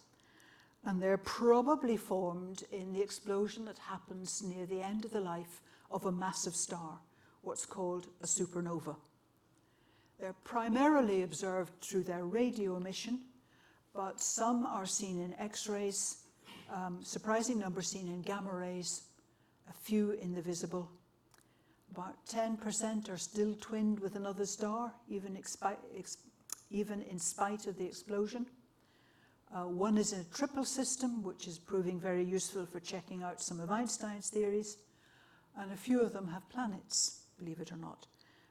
And they're probably formed in the explosion that happens near the end of the life of a massive star, what's called a supernova. They're primarily observed through their radio emission, but some are seen in X-rays, surprising number seen in gamma rays, a few in the visible. About 10% are still twinned with another star, even in spite of the explosion. One is in a triple system, which is proving very useful for checking out some of Einstein's theories, and a few of them have planets, believe it or not.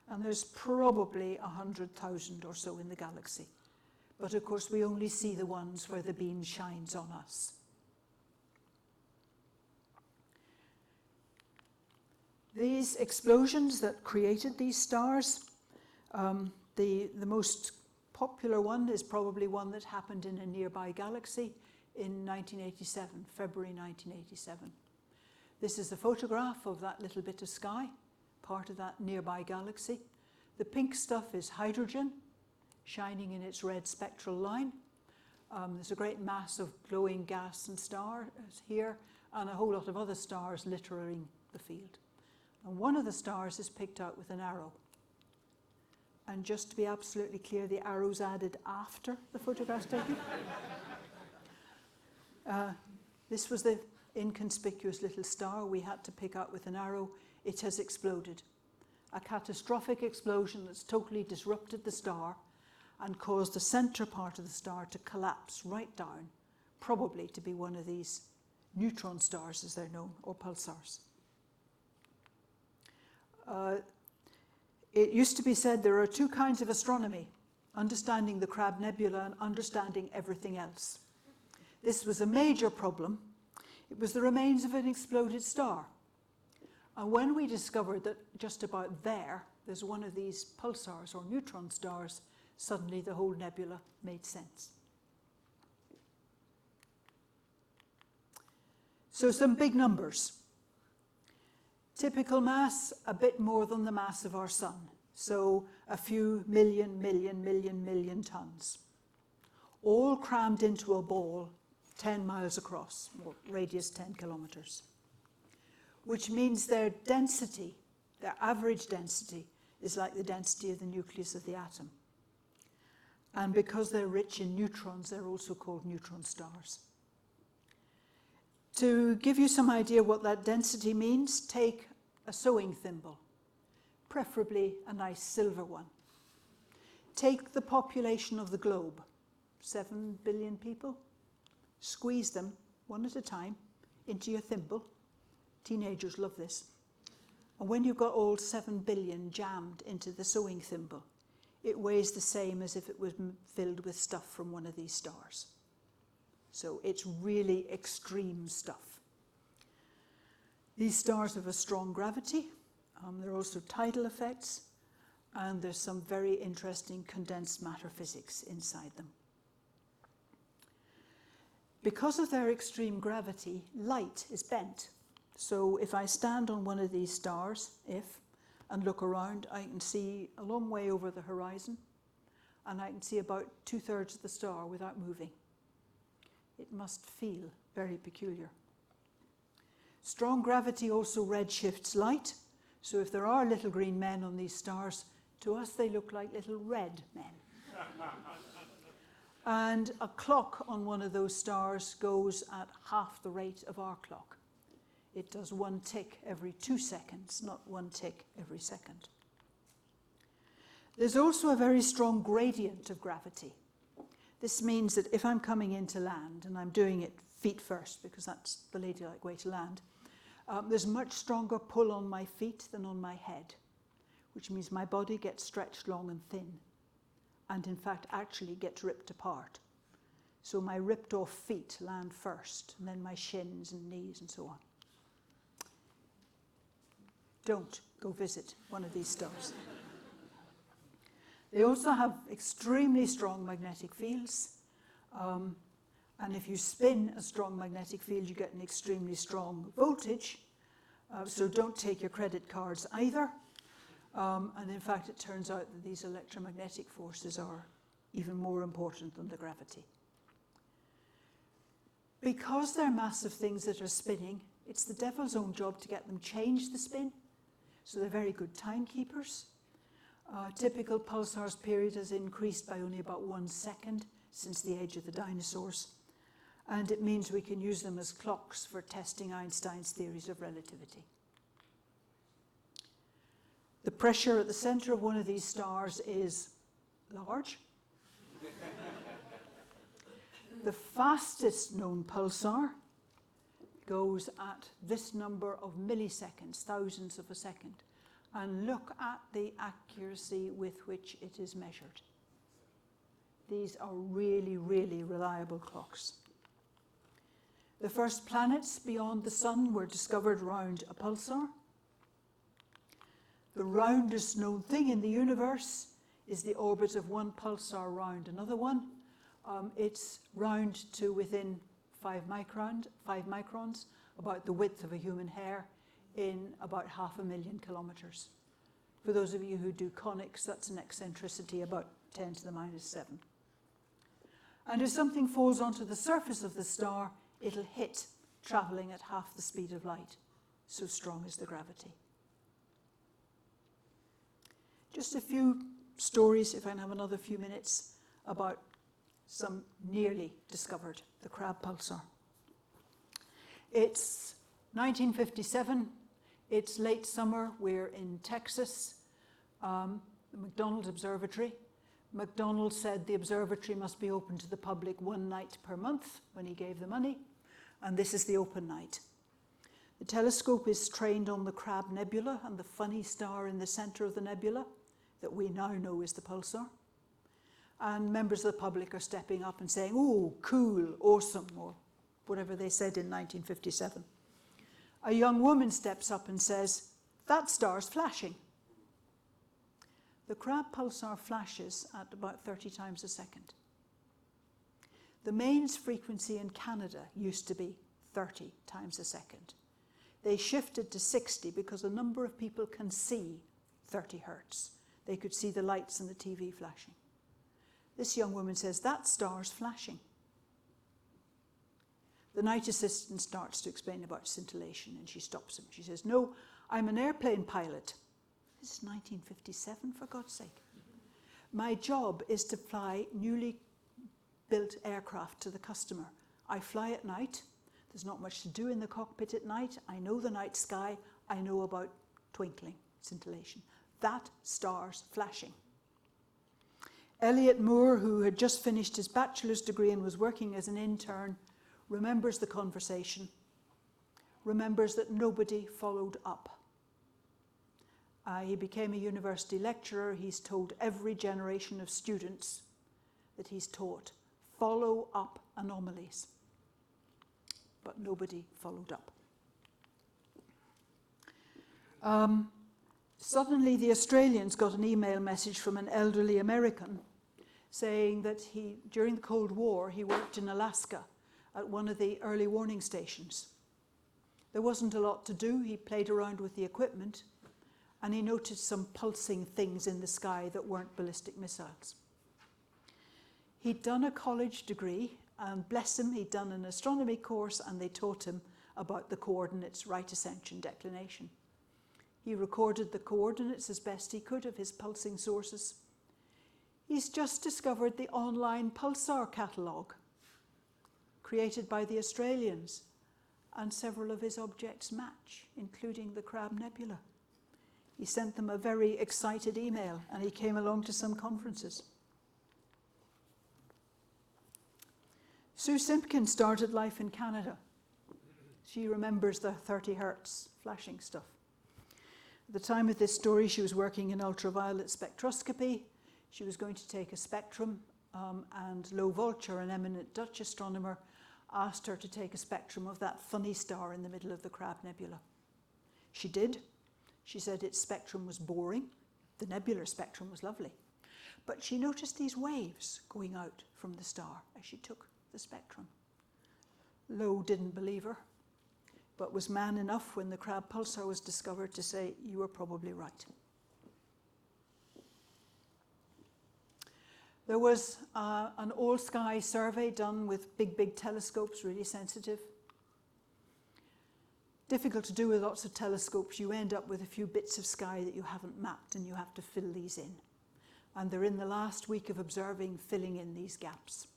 And there's probably 100,000 or so in the galaxy. But of course, we only see the ones where the beam shines on us. These explosions that created these stars, the most popular one is probably one that happened in a nearby galaxy in 1987, February 1987. This is a photograph of that little bit of sky, part of that nearby galaxy. The pink stuff is hydrogen, shining in its red spectral line. There's a great mass of glowing gas and stars here, and a whole lot of other stars littering the field. And one of the stars is picked out with an arrow. And just to be absolutely clear, the arrow's added after the photograph's taken. This was the inconspicuous little star we had to pick out with an arrow. It has exploded. A catastrophic explosion that's totally disrupted the star and caused the center part of the star to collapse right down, probably to be one of these neutron stars as they're known, or pulsars. It used to be said there are two kinds of astronomy, understanding the Crab Nebula and understanding everything else. This was a major problem. It was the remains of an exploded star. And when we discovered that just about there's one of these pulsars or neutron stars, suddenly the whole nebula made sense. So some big numbers. Typical mass, a bit more than the mass of our sun. So a few million tons. All crammed into a ball 10 miles across, or radius 10 kilometers. Which means their density, their average density, is like the density of the nucleus of the atom. And because they're rich in neutrons, they're also called neutron stars. To give you some idea what that density means, take a sewing thimble, preferably a nice silver one. Take the population of the globe, 7 billion people, squeeze them one at a time into your thimble. Teenagers love this. And when you've got all 7 billion jammed into the sewing thimble, it weighs the same as if it was filled with stuff from one of these stars. So it's really extreme stuff. These stars have a strong gravity. There are also tidal effects, and there's some very interesting condensed matter physics inside them. Because of their extreme gravity, light is bent. So if I stand on one of these stars, and look around, I can see a long way over the horizon, and I can see about 2/3 of the star without moving. It must feel very peculiar. Strong gravity also redshifts light, so if there are little green men on these stars, to us they look like little red men. And a clock on one of those stars goes at half the rate of our clock. It does 1 tick every 2 seconds, not 1 tick every second. There's also a very strong gradient of gravity. This means that if I'm coming into land, and I'm doing it feet first because that's the ladylike way to land, there's much stronger pull on my feet than on my head, which means my body gets stretched long and thin, and in fact actually gets ripped apart. So my ripped off feet land first, and then my shins and knees and so on. Don't go visit one of these stars. They also have extremely strong magnetic fields. And if you spin a strong magnetic field, you get an extremely strong voltage. So don't take your credit cards either. And in fact, it turns out that these electromagnetic forces are even more important than the gravity. Because they're massive things that are spinning, it's the devil's own job to get them change the spin. So they're very good timekeepers. Typical pulsar's period has increased by only about 1 second since the age of the dinosaurs. And it means we can use them as clocks for testing Einstein's theories of relativity. The pressure at the center of one of these stars is large. The fastest known pulsar goes at this number of milliseconds, thousandths of a second. And look at the accuracy with which it is measured. These are really, really reliable clocks. The first planets beyond the sun were discovered around a pulsar. The roundest known thing in the universe is the orbit of one pulsar round another one. It's round to within 5 microns, about the width of a human hair, in about 500,000 kilometers. For those of you who do conics, that's an eccentricity about 10 to the minus 7. And if something falls onto the surface of the star, it'll hit, traveling at half the speed of light. So strong is the gravity. Just a few stories, if I can have another few minutes, about some nearly discovered, the Crab pulsar. It's 1957, it's late summer, we're in Texas, the McDonald Observatory. McDonald said the observatory must be open to the public one night per month when he gave the money, and this is the open night. The telescope is trained on the Crab Nebula and the funny star in the center of the nebula that we now know is the pulsar. And members of the public are stepping up and saying, "Oh, cool, awesome," or whatever they said in 1957. A young woman steps up and says, "That star's flashing." The Crab pulsar flashes at about 30 times a second. The mains frequency in Canada used to be 30 times a second. They shifted to 60 because a number of people can see 30 hertz. They could see the lights in the TV flashing. This young woman says, "That star's flashing." The night assistant starts to explain about scintillation, and she stops him. She says, "No, I'm an airplane pilot." This is 1957, for God's sake. "My job is to fly newly built aircraft to the customer. I fly at night. There's not much to do in the cockpit at night. I know the night sky. I know about twinkling, scintillation. That star's flashing." Elliot Moore, who had just finished his bachelor's degree and was working as an intern, remembers the conversation, remembers that nobody followed up. He became a university lecturer. He's told every generation of students that he's taught, follow up anomalies. But nobody followed up. Suddenly the Australians got an email message from an elderly American saying that during the Cold War, he worked in Alaska at one of the early warning stations. There wasn't a lot to do. He played around with the equipment, and he noticed some pulsing things in the sky that weren't ballistic missiles. He'd done a college degree, and bless him, he'd done an astronomy course, and they taught him about the coordinates, right ascension, declination. He recorded the coordinates as best he could of his pulsing sources. He's just discovered the online pulsar catalogue created by the Australians, and several of his objects match, including the Crab Nebula. He sent them a very excited email, and he came along to some conferences. Sue Simpkin started life in Canada. She remembers the 30 hertz flashing stuff. At the time of this story, she was working in ultraviolet spectroscopy. She was going to take a spectrum, and Lo Vulture, an eminent Dutch astronomer, asked her to take a spectrum of that funny star in the middle of the Crab Nebula. She did. She said its spectrum was boring. The nebular spectrum was lovely. But she noticed these waves going out from the star as she took the spectrum. Lo didn't believe her, but was man enough when the Crab pulsar was discovered to say, "You were probably right." There was an all-sky survey done with big telescopes, really sensitive. Difficult to do with lots of telescopes. You end up with a few bits of sky that you haven't mapped, and you have to fill these in. And they're in the last week of observing, filling in these gaps.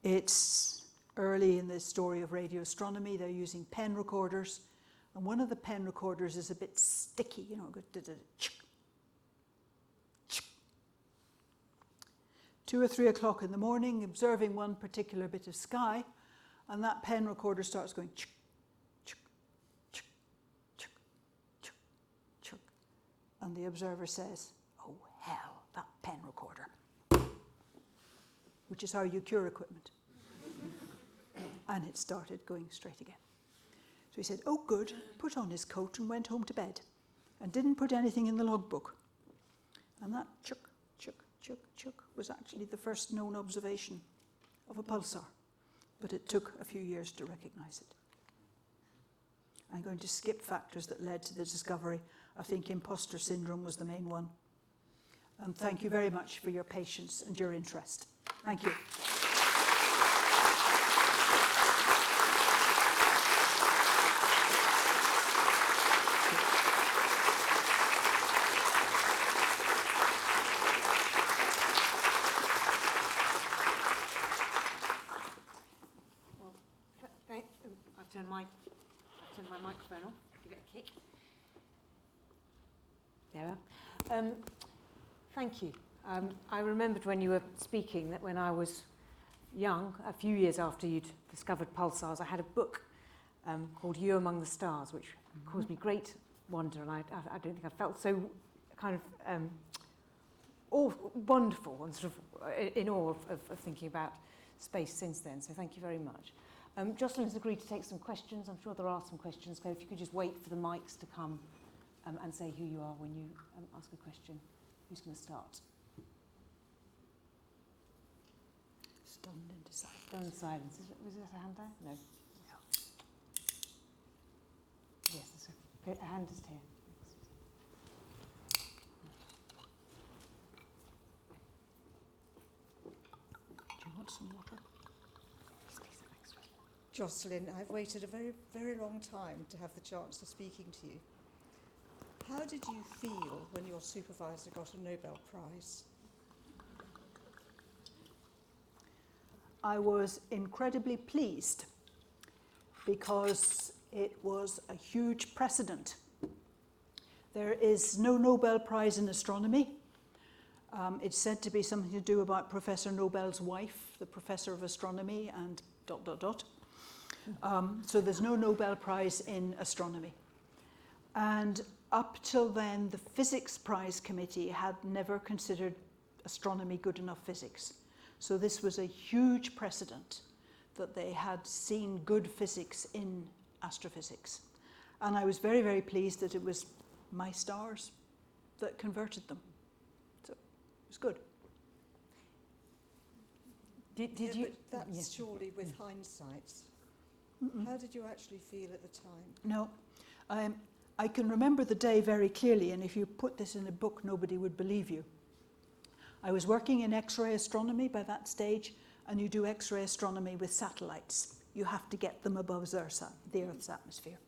It's early in the story of radio astronomy. They're using pen recorders, and one of the pen recorders is a bit sticky, 2 or 3 o'clock in the morning, observing one particular bit of sky, and that pen recorder starts going chuk, chuk, chuk, chuk, chuk, chuk. And the observer says, "Oh hell, that pen recorder," which is how you cure equipment. And it started going straight again. So he said, "Oh good," put on his coat and went home to bed. and didn't put anything in the logbook. And that chuk, chuk, chuk, chuk was actually the first known observation of a pulsar. But it took a few years to recognise it. I'm going to skip factors that led to the discovery. I think imposter syndrome was the main one. And thank you very much for your patience and your interest. Thank you. I've turned my microphone off. Give it a kick. There we are. Thank you. I remembered when you were speaking that when I was young, a few years after you'd discovered pulsars, I had a book called You Among the Stars, which caused me great wonder, and I don't think I felt so kind of wonderful and sort of in awe of thinking about space since then. So thank you very much. Jocelyn's agreed to take some questions. I'm sure there are some questions. So if you could just wait for the mics to come and say who you are when you ask a question. Who's going to start? Stunned into silence. Stunned silence. Was there a hand there? No. Yes, there's a hand just here. Do you want some water? Jocelyn, I've waited a very, very long time to have the chance of speaking to you. How did you feel when your supervisor got a Nobel Prize? I was incredibly pleased because it was a huge precedent. There is no Nobel Prize in astronomy. It's said to be something to do about Professor Nobel's wife, the professor of astronomy, and ... So there's no Nobel Prize in astronomy. And up till then, the Physics Prize Committee had never considered astronomy good enough physics. So this was a huge precedent that they had seen good physics in astrophysics. And I was very, very pleased that it was my stars that converted them. So it was good. Did you? But that's surely with hindsight. How did you actually feel at the time? No, I can remember the day very clearly, and if you put this in a book, nobody would believe you. I was working in X-ray astronomy by that stage, and you do X-ray astronomy with satellites. You have to get them above the Earth's atmosphere.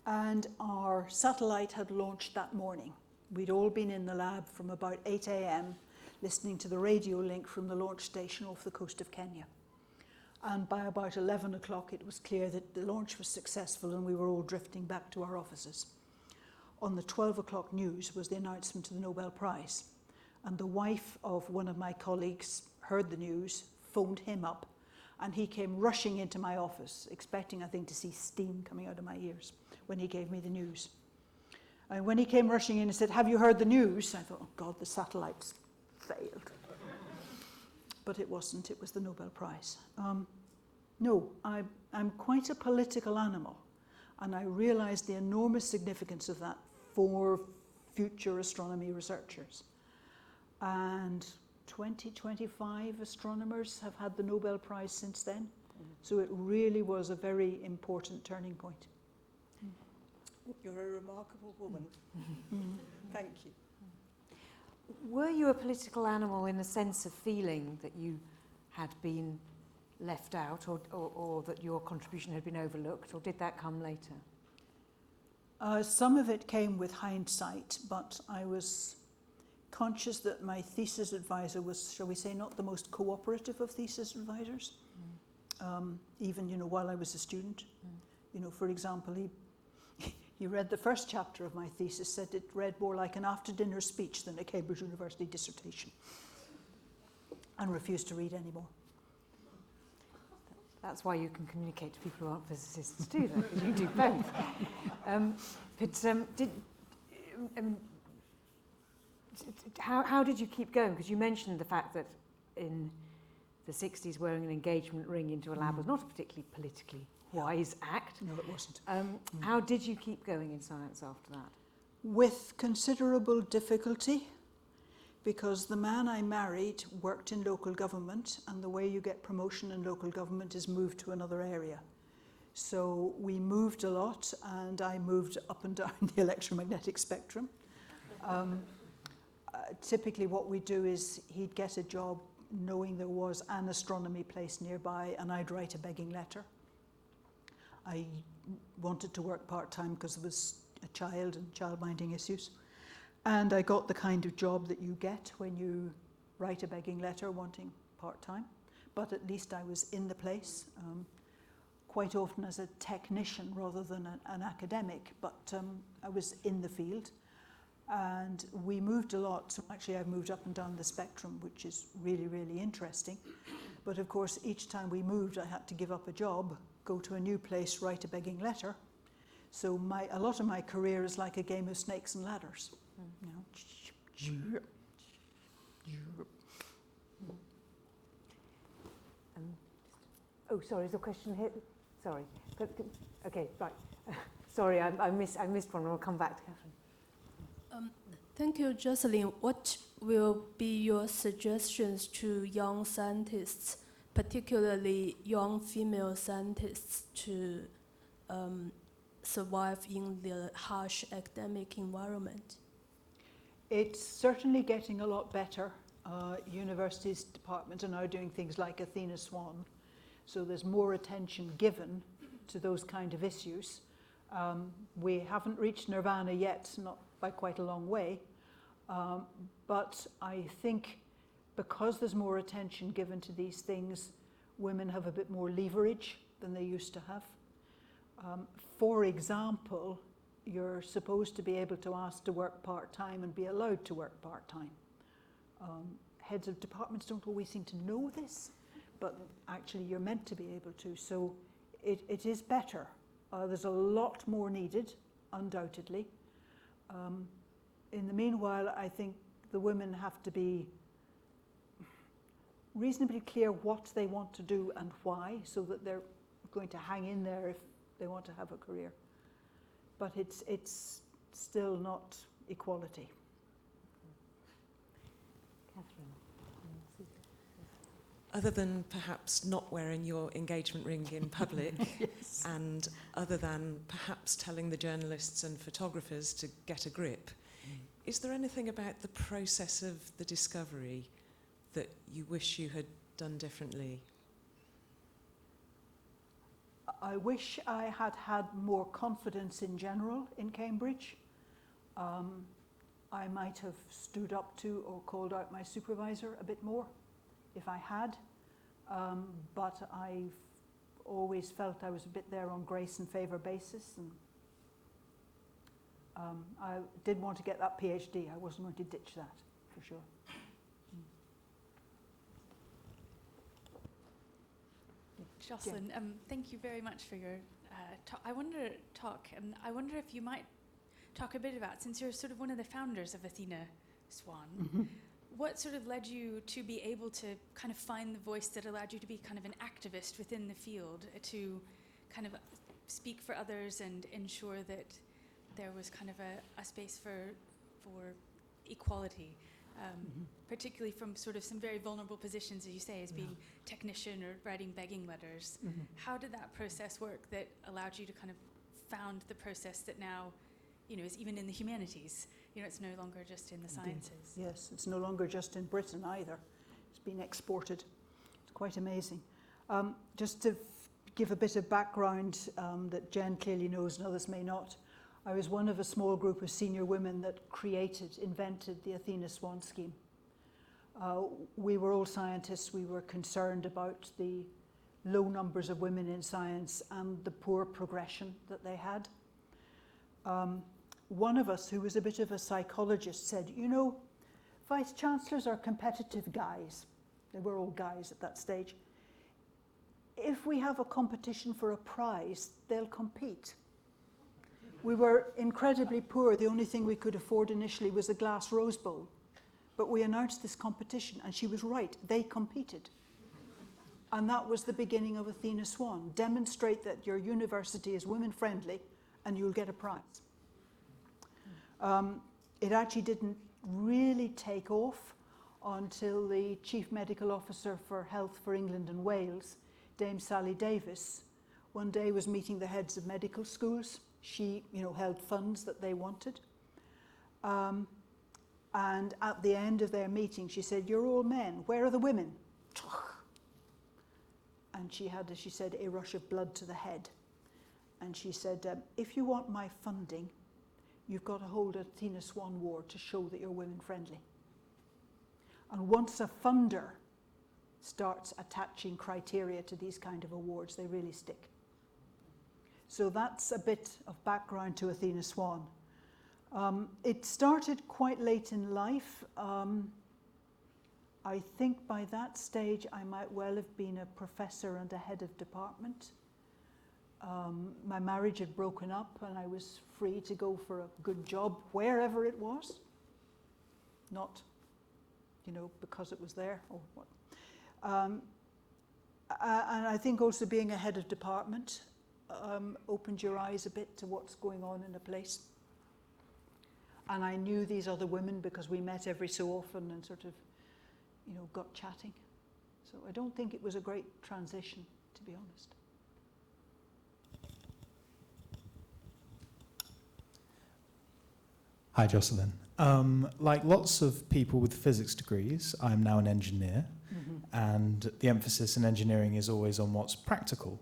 And our satellite had launched that morning. We'd all been in the lab from about 8 a.m. listening to the radio link from the launch station off the coast of Kenya. And by about 11 o'clock, it was clear that the launch was successful and we were all drifting back to our offices. On the 12 o'clock news was the announcement of the Nobel Prize. And the wife of one of my colleagues heard the news, phoned him up, and he came rushing into my office, expecting, I think, to see steam coming out of my ears when he gave me the news. And when he came rushing in and said, "Have you heard the news?" I thought, oh God, the satellites failed. But it wasn't, it was the Nobel Prize. No, I'm quite a political animal, and I realised the enormous significance of that for future astronomy researchers. And 25 astronomers have had the Nobel Prize since then, so it really was a very important turning point. You're a remarkable woman. Thank you. Were you a political animal in the sense of feeling that you had been left out or that your contribution had been overlooked, or did that come later? Some of it came with hindsight, but I was conscious that my thesis advisor was, shall we say, not the most cooperative of thesis advisors, even, while I was a student. For example, he read the first chapter of my thesis, said it read more like an after-dinner speech than a Cambridge University dissertation, and refused to read anymore. That's why you can communicate to people who aren't physicists too, though, because you do both. How did you keep going? Because you mentioned the fact that in the 60s wearing an engagement ring into a lab was not a particularly politically wise act. No, it wasn't. How did you keep going in science after that? with considerable difficulty, because the man I married worked in local government, and the way you get promotion in local government is move to another area. So we moved a lot, and I moved up and down the electromagnetic spectrum. Typically what we do is he'd get a job knowing there was an astronomy place nearby, and I'd write a begging letter. I wanted to work part-time because there was a child and child-minding issues. And I got the kind of job that you get when you write a begging letter wanting part-time. But at least I was in the place, quite often as a technician rather than an academic, but I was in the field. And we moved a lot. So actually I've moved up and down the spectrum, which is really, really interesting. But of course, each time we moved, I had to give up a job, go to a new place, write a begging letter. So a lot of my career is like a game of snakes and ladders. You know? Oh, sorry, is the question here? Sorry. Okay, right. Sorry, I missed one. I'll come back to Catherine. Thank you, Jocelyn. What will be your suggestions to young scientists, particularly young female scientists, to survive in the harsh academic environment? It's certainly getting a lot better. Universities, departments are now doing things like Athena Swan, so there's more attention given to those kind of issues. We haven't reached nirvana yet, not by quite a long way, but I think because there's more attention given to these things, women have a bit more leverage than they used to have. For example, you're supposed to be able to ask to work part-time and be allowed to work part-time. Heads of departments don't always seem to know this, but actually you're meant to be able to. So it is better. There's a lot more needed, undoubtedly. In the meanwhile, I think the women have to be reasonably clear what they want to do and why, so that they're going to hang in there if they want to have a career. But it's still not equality. Catherine. Other than perhaps not wearing your engagement ring in public, Yes. and other than perhaps telling the journalists and photographers to get a grip, is there anything about the process of the discovery that you wish you had done differently? I wish I had had more confidence in general in Cambridge. I might have stood up to or called out my supervisor a bit more if I had, but I've always felt I was a bit there on grace and favour basis, and I did want to get that PhD. I wasn't going to ditch that, for sure. Jocelyn, thank you very much for your talk. I wonder if you might talk a bit about, since you're sort of one of the founders of Athena Swan, what sort of led you to be able to kind of find the voice that allowed you to be kind of an activist within the field, to kind of speak for others and ensure that there was kind of a space for equality, particularly from sort of some very vulnerable positions, as you say, as being technician or writing begging letters. How did that process work that allowed you to kind of found the process that now, is even in the humanities? It's no longer just in the sciences. Yes, it's no longer just in Britain either. It's been exported. It's quite amazing. Just to give a bit of background that Jen clearly knows and others may not, I was one of a small group of senior women that invented the Athena Swan scheme. We were all scientists. We were concerned about the low numbers of women in science and the poor progression that they had. One of us, who was a bit of a psychologist, said, vice chancellors are competitive guys. They were all guys at that stage. If we have a competition for a prize, they'll compete. We were incredibly poor. The only thing we could afford initially was a glass rose bowl. But we announced this competition, and she was right. They competed. And that was the beginning of Athena Swan. Demonstrate that your university is women-friendly, and you'll get a prize. It actually didn't really take off until the Chief Medical Officer for Health for England and Wales, Dame Sally Davis, one day was meeting the heads of medical schools. She, held funds that they wanted. And at the end of their meeting, she said, "You're all men, where are the women?" And she had, as she said, a rush of blood to the head. And she said, "If you want my funding, you've got to hold a Athena Swan Award to show that you're women friendly." And once a funder starts attaching criteria to these kind of awards, they really stick. So that's a bit of background to Athena Swan. It started quite late in life. I think by that stage I might well have been a professor and a head of department. My marriage had broken up and I was free to go for a good job wherever it was. Not, because it was there or what. And I think also being a head of department opened your eyes a bit to what's going on in a place. And I knew these other women because we met every so often and sort of, got chatting. So I don't think it was a great transition, to be honest. Hi, Jocelyn. Like lots of people with physics degrees, I'm now an engineer, and the emphasis in engineering is always on what's practical.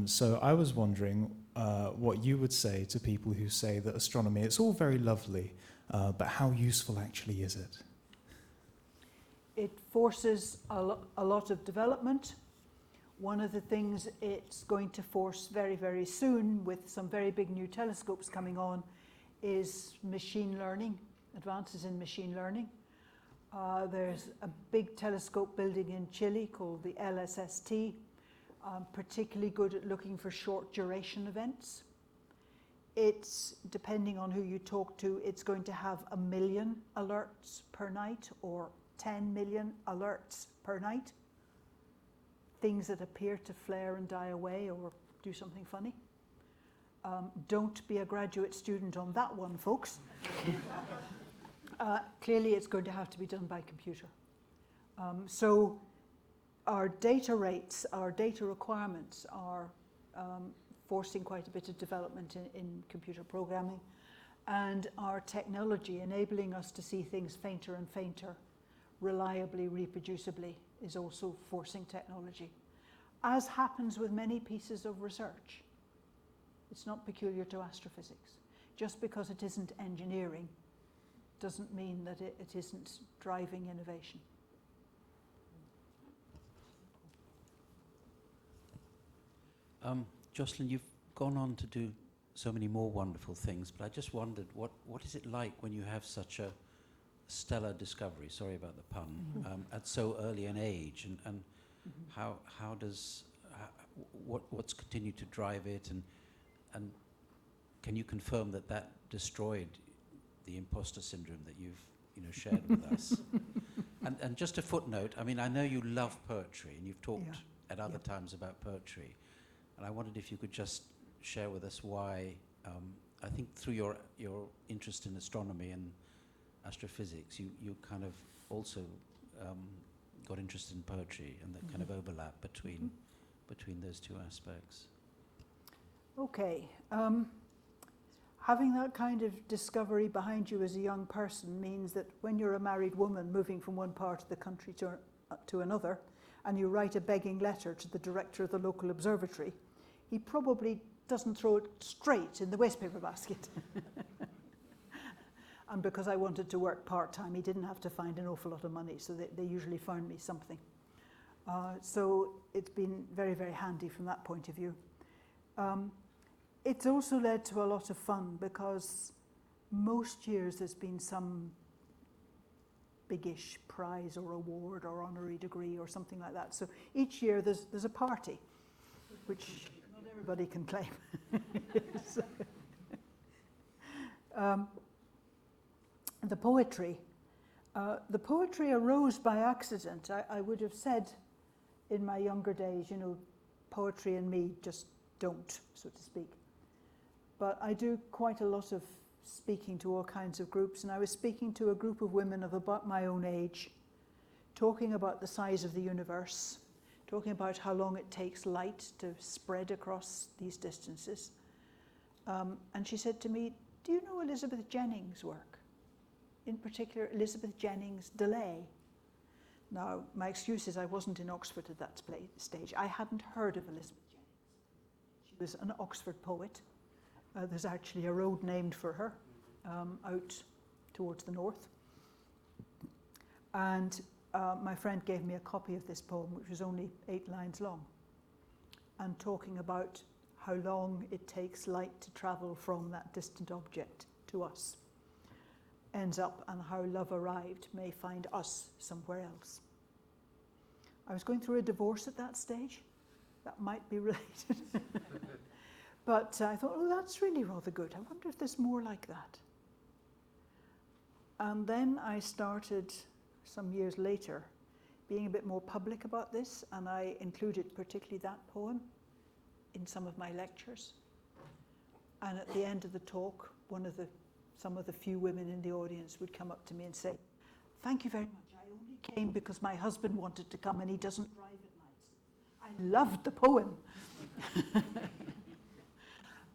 So I was wondering what you would say to people who say that astronomy, it's all very lovely, but how useful actually is it? It forces a lot of development. One of the things it's going to force very, very soon, with some very big new telescopes coming on, is machine learning, advances in machine learning. There's a big telescope building in Chile called the LSST, particularly good at looking for short duration events. It's, depending on who you talk to, it's going to have 1 million alerts per night or 10 million alerts per night. Things that appear to flare and die away or do something funny. Don't be a graduate student on that one, folks. Clearly it's going to have to be done by computer. So our data rates, our data requirements are forcing quite a bit of development in computer programming, and our technology enabling us to see things fainter and fainter, reliably, reproducibly, is also forcing technology. As happens with many pieces of research. It's not peculiar to astrophysics. Just because it isn't engineering doesn't mean that it isn't driving innovation. Jocelyn, you've gone on to do so many more wonderful things, but I just wondered, what is it like when you have such a stellar discovery, sorry about the pun, at so early an age, and how does, what's continued to drive it, and can you confirm that destroyed the imposter syndrome that you've shared with us? And just a footnote, I mean, I know you love poetry, and you've talked at other times about poetry, and I wondered if you could just share with us why, I think through your interest in astronomy and astrophysics, you kind of also got interested in poetry and the kind of overlap between those two aspects. Okay. Having that kind of discovery behind you as a young person means that when you're a married woman moving from one part of the country to another, and you write a begging letter to the director of the local observatory, he probably doesn't throw it straight in the wastepaper basket. And because I wanted to work part-time, he didn't have to find an awful lot of money, so they usually found me something. So it's been very, very handy from that point of view. It's also led to a lot of fun, because most years there's been some biggish prize or award or honorary degree or something like that. So each year there's a party, which not everybody can claim. The poetry arose by accident. I would have said in my younger days, poetry and me just don't, so to speak. But I do quite a lot of speaking to all kinds of groups, and I was speaking to a group of women of about my own age, talking about the size of the universe, talking about how long it takes light to spread across these distances. And she said to me, "Do you know Elizabeth Jennings' work? In particular, Elizabeth Jennings' Delay." Now, my excuse is I wasn't in Oxford at that stage. I hadn't heard of Elizabeth Jennings. She was an Oxford poet. There's actually a road named for her out towards the north. And my friend gave me a copy of this poem, which was only 8 lines long, and talking about how long it takes light to travel from that distant object to us. Ends up, and how love arrived may find us somewhere else. I was going through a divorce at that stage. That might be related. But I thought, oh, that's really rather good. I wonder if there's more like that. And then I started, some years later, being a bit more public about this, and I included particularly that poem in some of my lectures. And at the end of the talk, some of the few women in the audience would come up to me and say, "Thank you very much. I only came because my husband wanted to come and he doesn't drive at night." I loved the poem.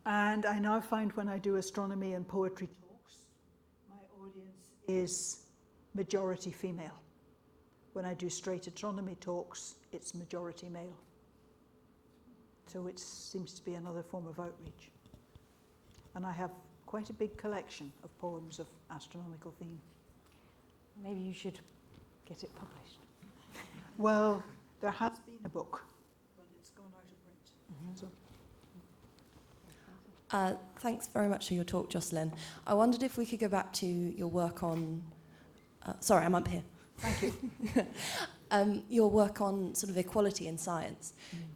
And I now find when I do astronomy and poetry talks, my audience is majority female. When I do straight astronomy talks, it's majority male. So it seems to be another form of outreach. And I have quite a big collection of poems of astronomical theme. Maybe you should get it published. Well, there has been a book, but it's gone out of print. Mm-hmm. So. Thanks very much for your talk, Jocelyn. I wondered if we could go back to your work on... sorry, I'm up here. Thank you. Your work on sort of equality in science.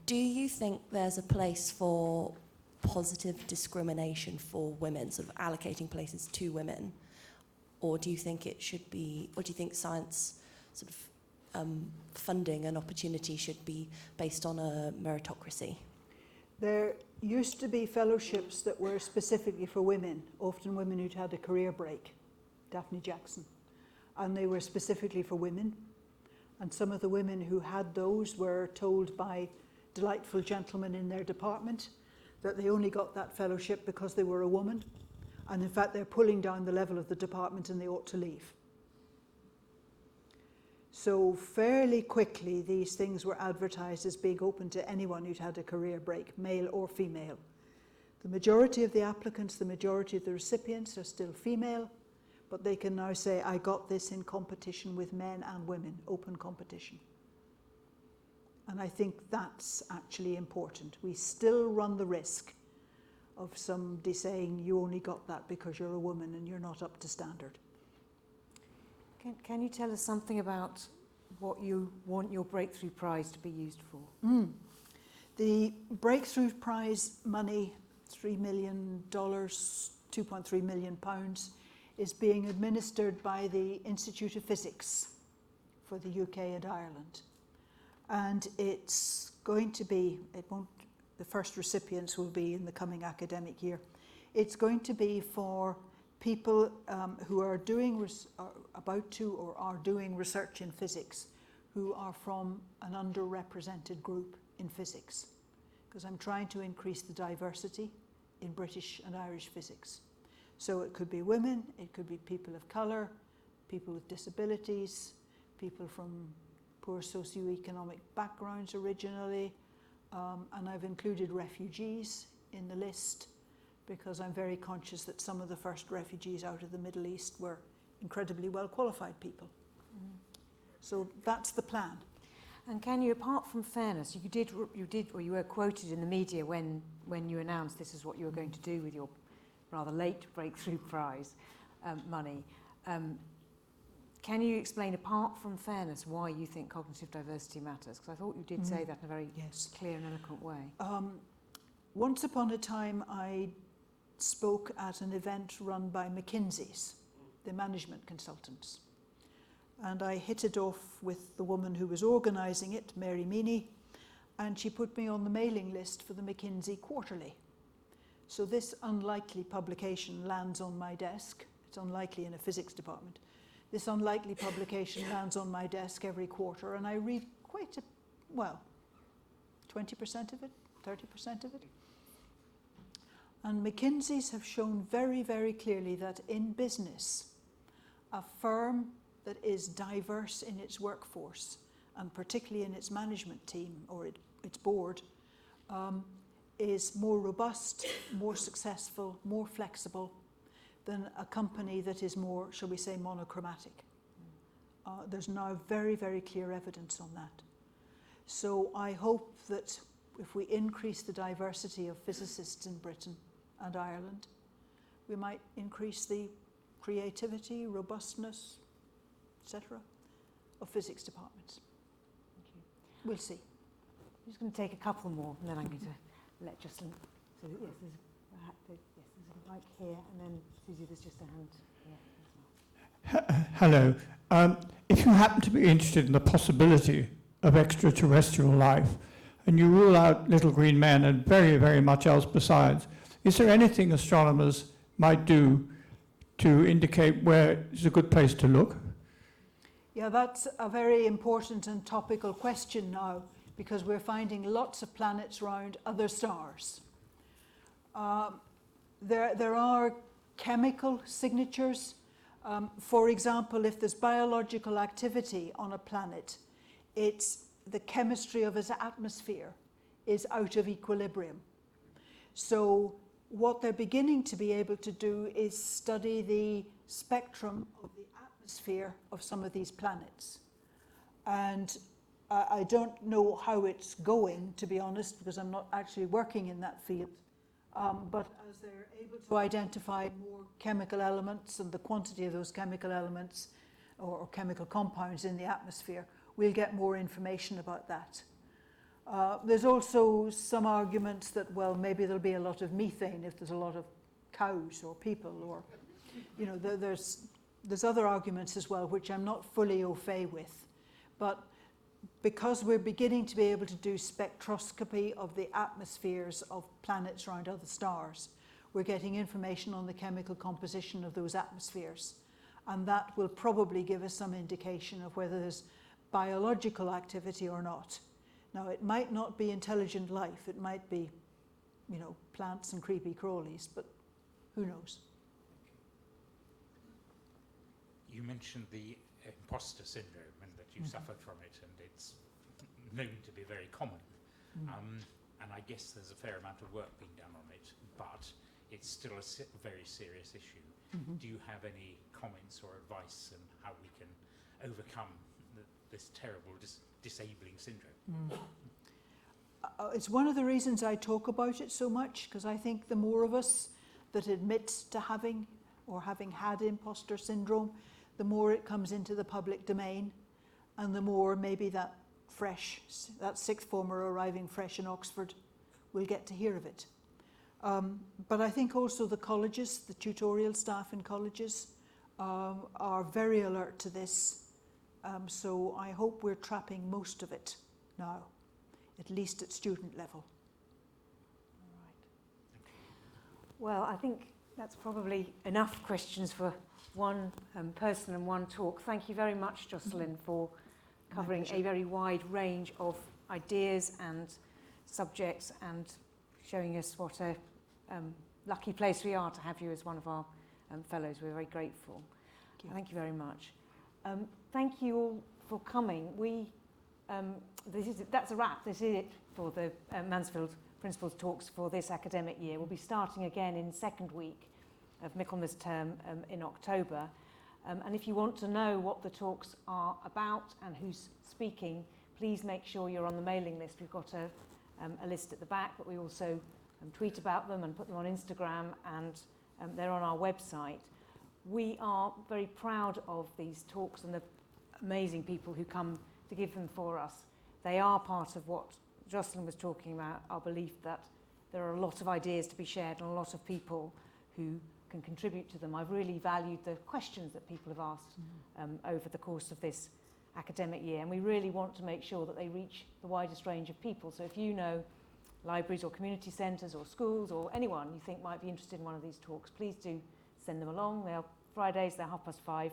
Do you think there's a place for positive discrimination for women, sort of allocating places to women? Or do you think it should be, or do you think science sort of funding and opportunity should be based on a meritocracy? There used to be fellowships that were specifically for women, often women who'd had a career break, Daphne Jackson, and they were specifically for women. And some of the women who had those were told by delightful gentlemen in their department that they only got that fellowship because they were a woman. And in fact, they're pulling down the level of the department and they ought to leave. So fairly quickly, these things were advertised as being open to anyone who'd had a career break, male or female. The majority of the applicants, the majority of the recipients are still female, but they can now say, I got this in competition with men and women, open competition. And I think that's actually important. We still run the risk of somebody saying, you only got that because you're a woman and you're not up to standard. Can you tell us something about what you want your Breakthrough Prize to be used for? The Breakthrough Prize money, $3 million, £2.3 million, is being administered by the Institute of Physics for the UK and Ireland. And it's going to be, the first recipients will be in the coming academic year. It's going to be for people who are doing, about to or are doing research in physics, who are from an underrepresented group in physics. Because I'm trying to increase the diversity in British and Irish physics. So it could be women, it could be people of colour, people with disabilities, people from poor socioeconomic backgrounds originally, and I've included refugees in the list because I'm very conscious that some of the first refugees out of the Middle East were incredibly well qualified people. So that's the plan. And can you, apart from fairness, you were quoted in the media when you announced this is what you were going to do with your rather late Breakthrough Prize money. Can you explain, apart from fairness, why you think cognitive diversity matters? Because I thought you did say that in a very clear and eloquent way. Once upon a time, I spoke at an event run by McKinsey's, the management consultants. And I hit it off with the woman who was organising it, Mary Meany, and she put me on the mailing list for the McKinsey Quarterly. So this unlikely publication lands on my desk. It's unlikely in a physics department. This unlikely publication lands on my desk every quarter, and I read quite a, well, 20% of it, 30% of it. And McKinsey's have shown very, very clearly that in business, a firm that is diverse in its workforce, and particularly in its management team or its board, is more robust, more successful, more flexible than a company that is more, shall we say, monochromatic. There's now very, very clear evidence on that. So I hope that if we increase the diversity of physicists in Britain and Ireland, we might increase the creativity, robustness, etc., of physics departments. Thank you. We'll see. I'm just going to take a couple more, and then I'm going to let Jocelyn. So yes, there's a mic here, and then Susie, there's just a hand here. Hello. If you happen to be interested in the possibility of extraterrestrial life, and you rule out little green men and very, very much else besides, is there anything astronomers might do to indicate where is a good place to look? Yeah, that's a very important and topical question now, because we're finding lots of planets around other stars. There are chemical signatures. For example, if there's biological activity on a planet, it's the chemistry of its atmosphere is out of equilibrium. So what they're beginning to be able to do is study the spectrum of the atmosphere of some of these planets. And I don't know how it's going, to be honest, because I'm not actually working in that field. But as they're able to identify more chemical elements and the quantity of those chemical elements or chemical compounds in the atmosphere, we'll get more information about that. There's also some arguments that, well, maybe there'll be a lot of methane if there's a lot of cows or people, or, you know, there's other arguments as well, which I'm not fully au fait with. But because we're beginning to be able to do spectroscopy of the atmospheres of planets around other stars, we're getting information on the chemical composition of those atmospheres. And that will probably give us some indication of whether there's biological activity or not. Now, it might not be intelligent life. It might be, you know, plants and creepy crawlies, but who knows? You mentioned the imposter syndrome and that you suffered from it, and it's known to be very common. And I guess there's a fair amount of work being done on it, but it's still a very serious issue. Do you have any comments or advice on how we can overcome this terrible disabling syndrome? It's one of the reasons I talk about it so much, because I think the more of us that admit to having or having had imposter syndrome, the more it comes into the public domain, and the more maybe that sixth former arriving fresh in Oxford will get to hear of it. But I think also the colleges, the tutorial staff in colleges, are very alert to this. So I hope we're trapping most of it now, at least at student level. All right. Well, I think that's probably enough questions for one person and one talk. Thank you very much, Jocelyn, for covering a very wide range of ideas and subjects and showing us what a lucky place we are to have you as one of our fellows. We're very grateful. Thank you very much. Thank you all for coming. That's a wrap. This is it for the Mansfield Principals Talks for this academic year. We'll be starting again in second week of Michaelmas term in October. And if you want to know what the talks are about and who's speaking, please make sure you're on the mailing list. We've got a list at the back, but we also tweet about them and put them on Instagram, and they're on our website. We are very proud of these talks and the amazing people who come to give them for us. They are part of what Jocelyn was talking about, our belief that there are a lot of ideas to be shared and a lot of people who can contribute to them. I've really valued the questions that people have asked over the course of this academic year, and we really want to make sure that they reach the widest range of people. So if you know libraries or community centres or schools or anyone you think might be interested in one of these talks, please do send them along. They're Fridays, they're 5:30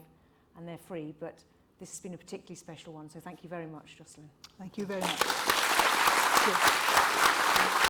and they're free, but this has been a particularly special one, so thank you very much, Jocelyn. Thank you very much. Thank you.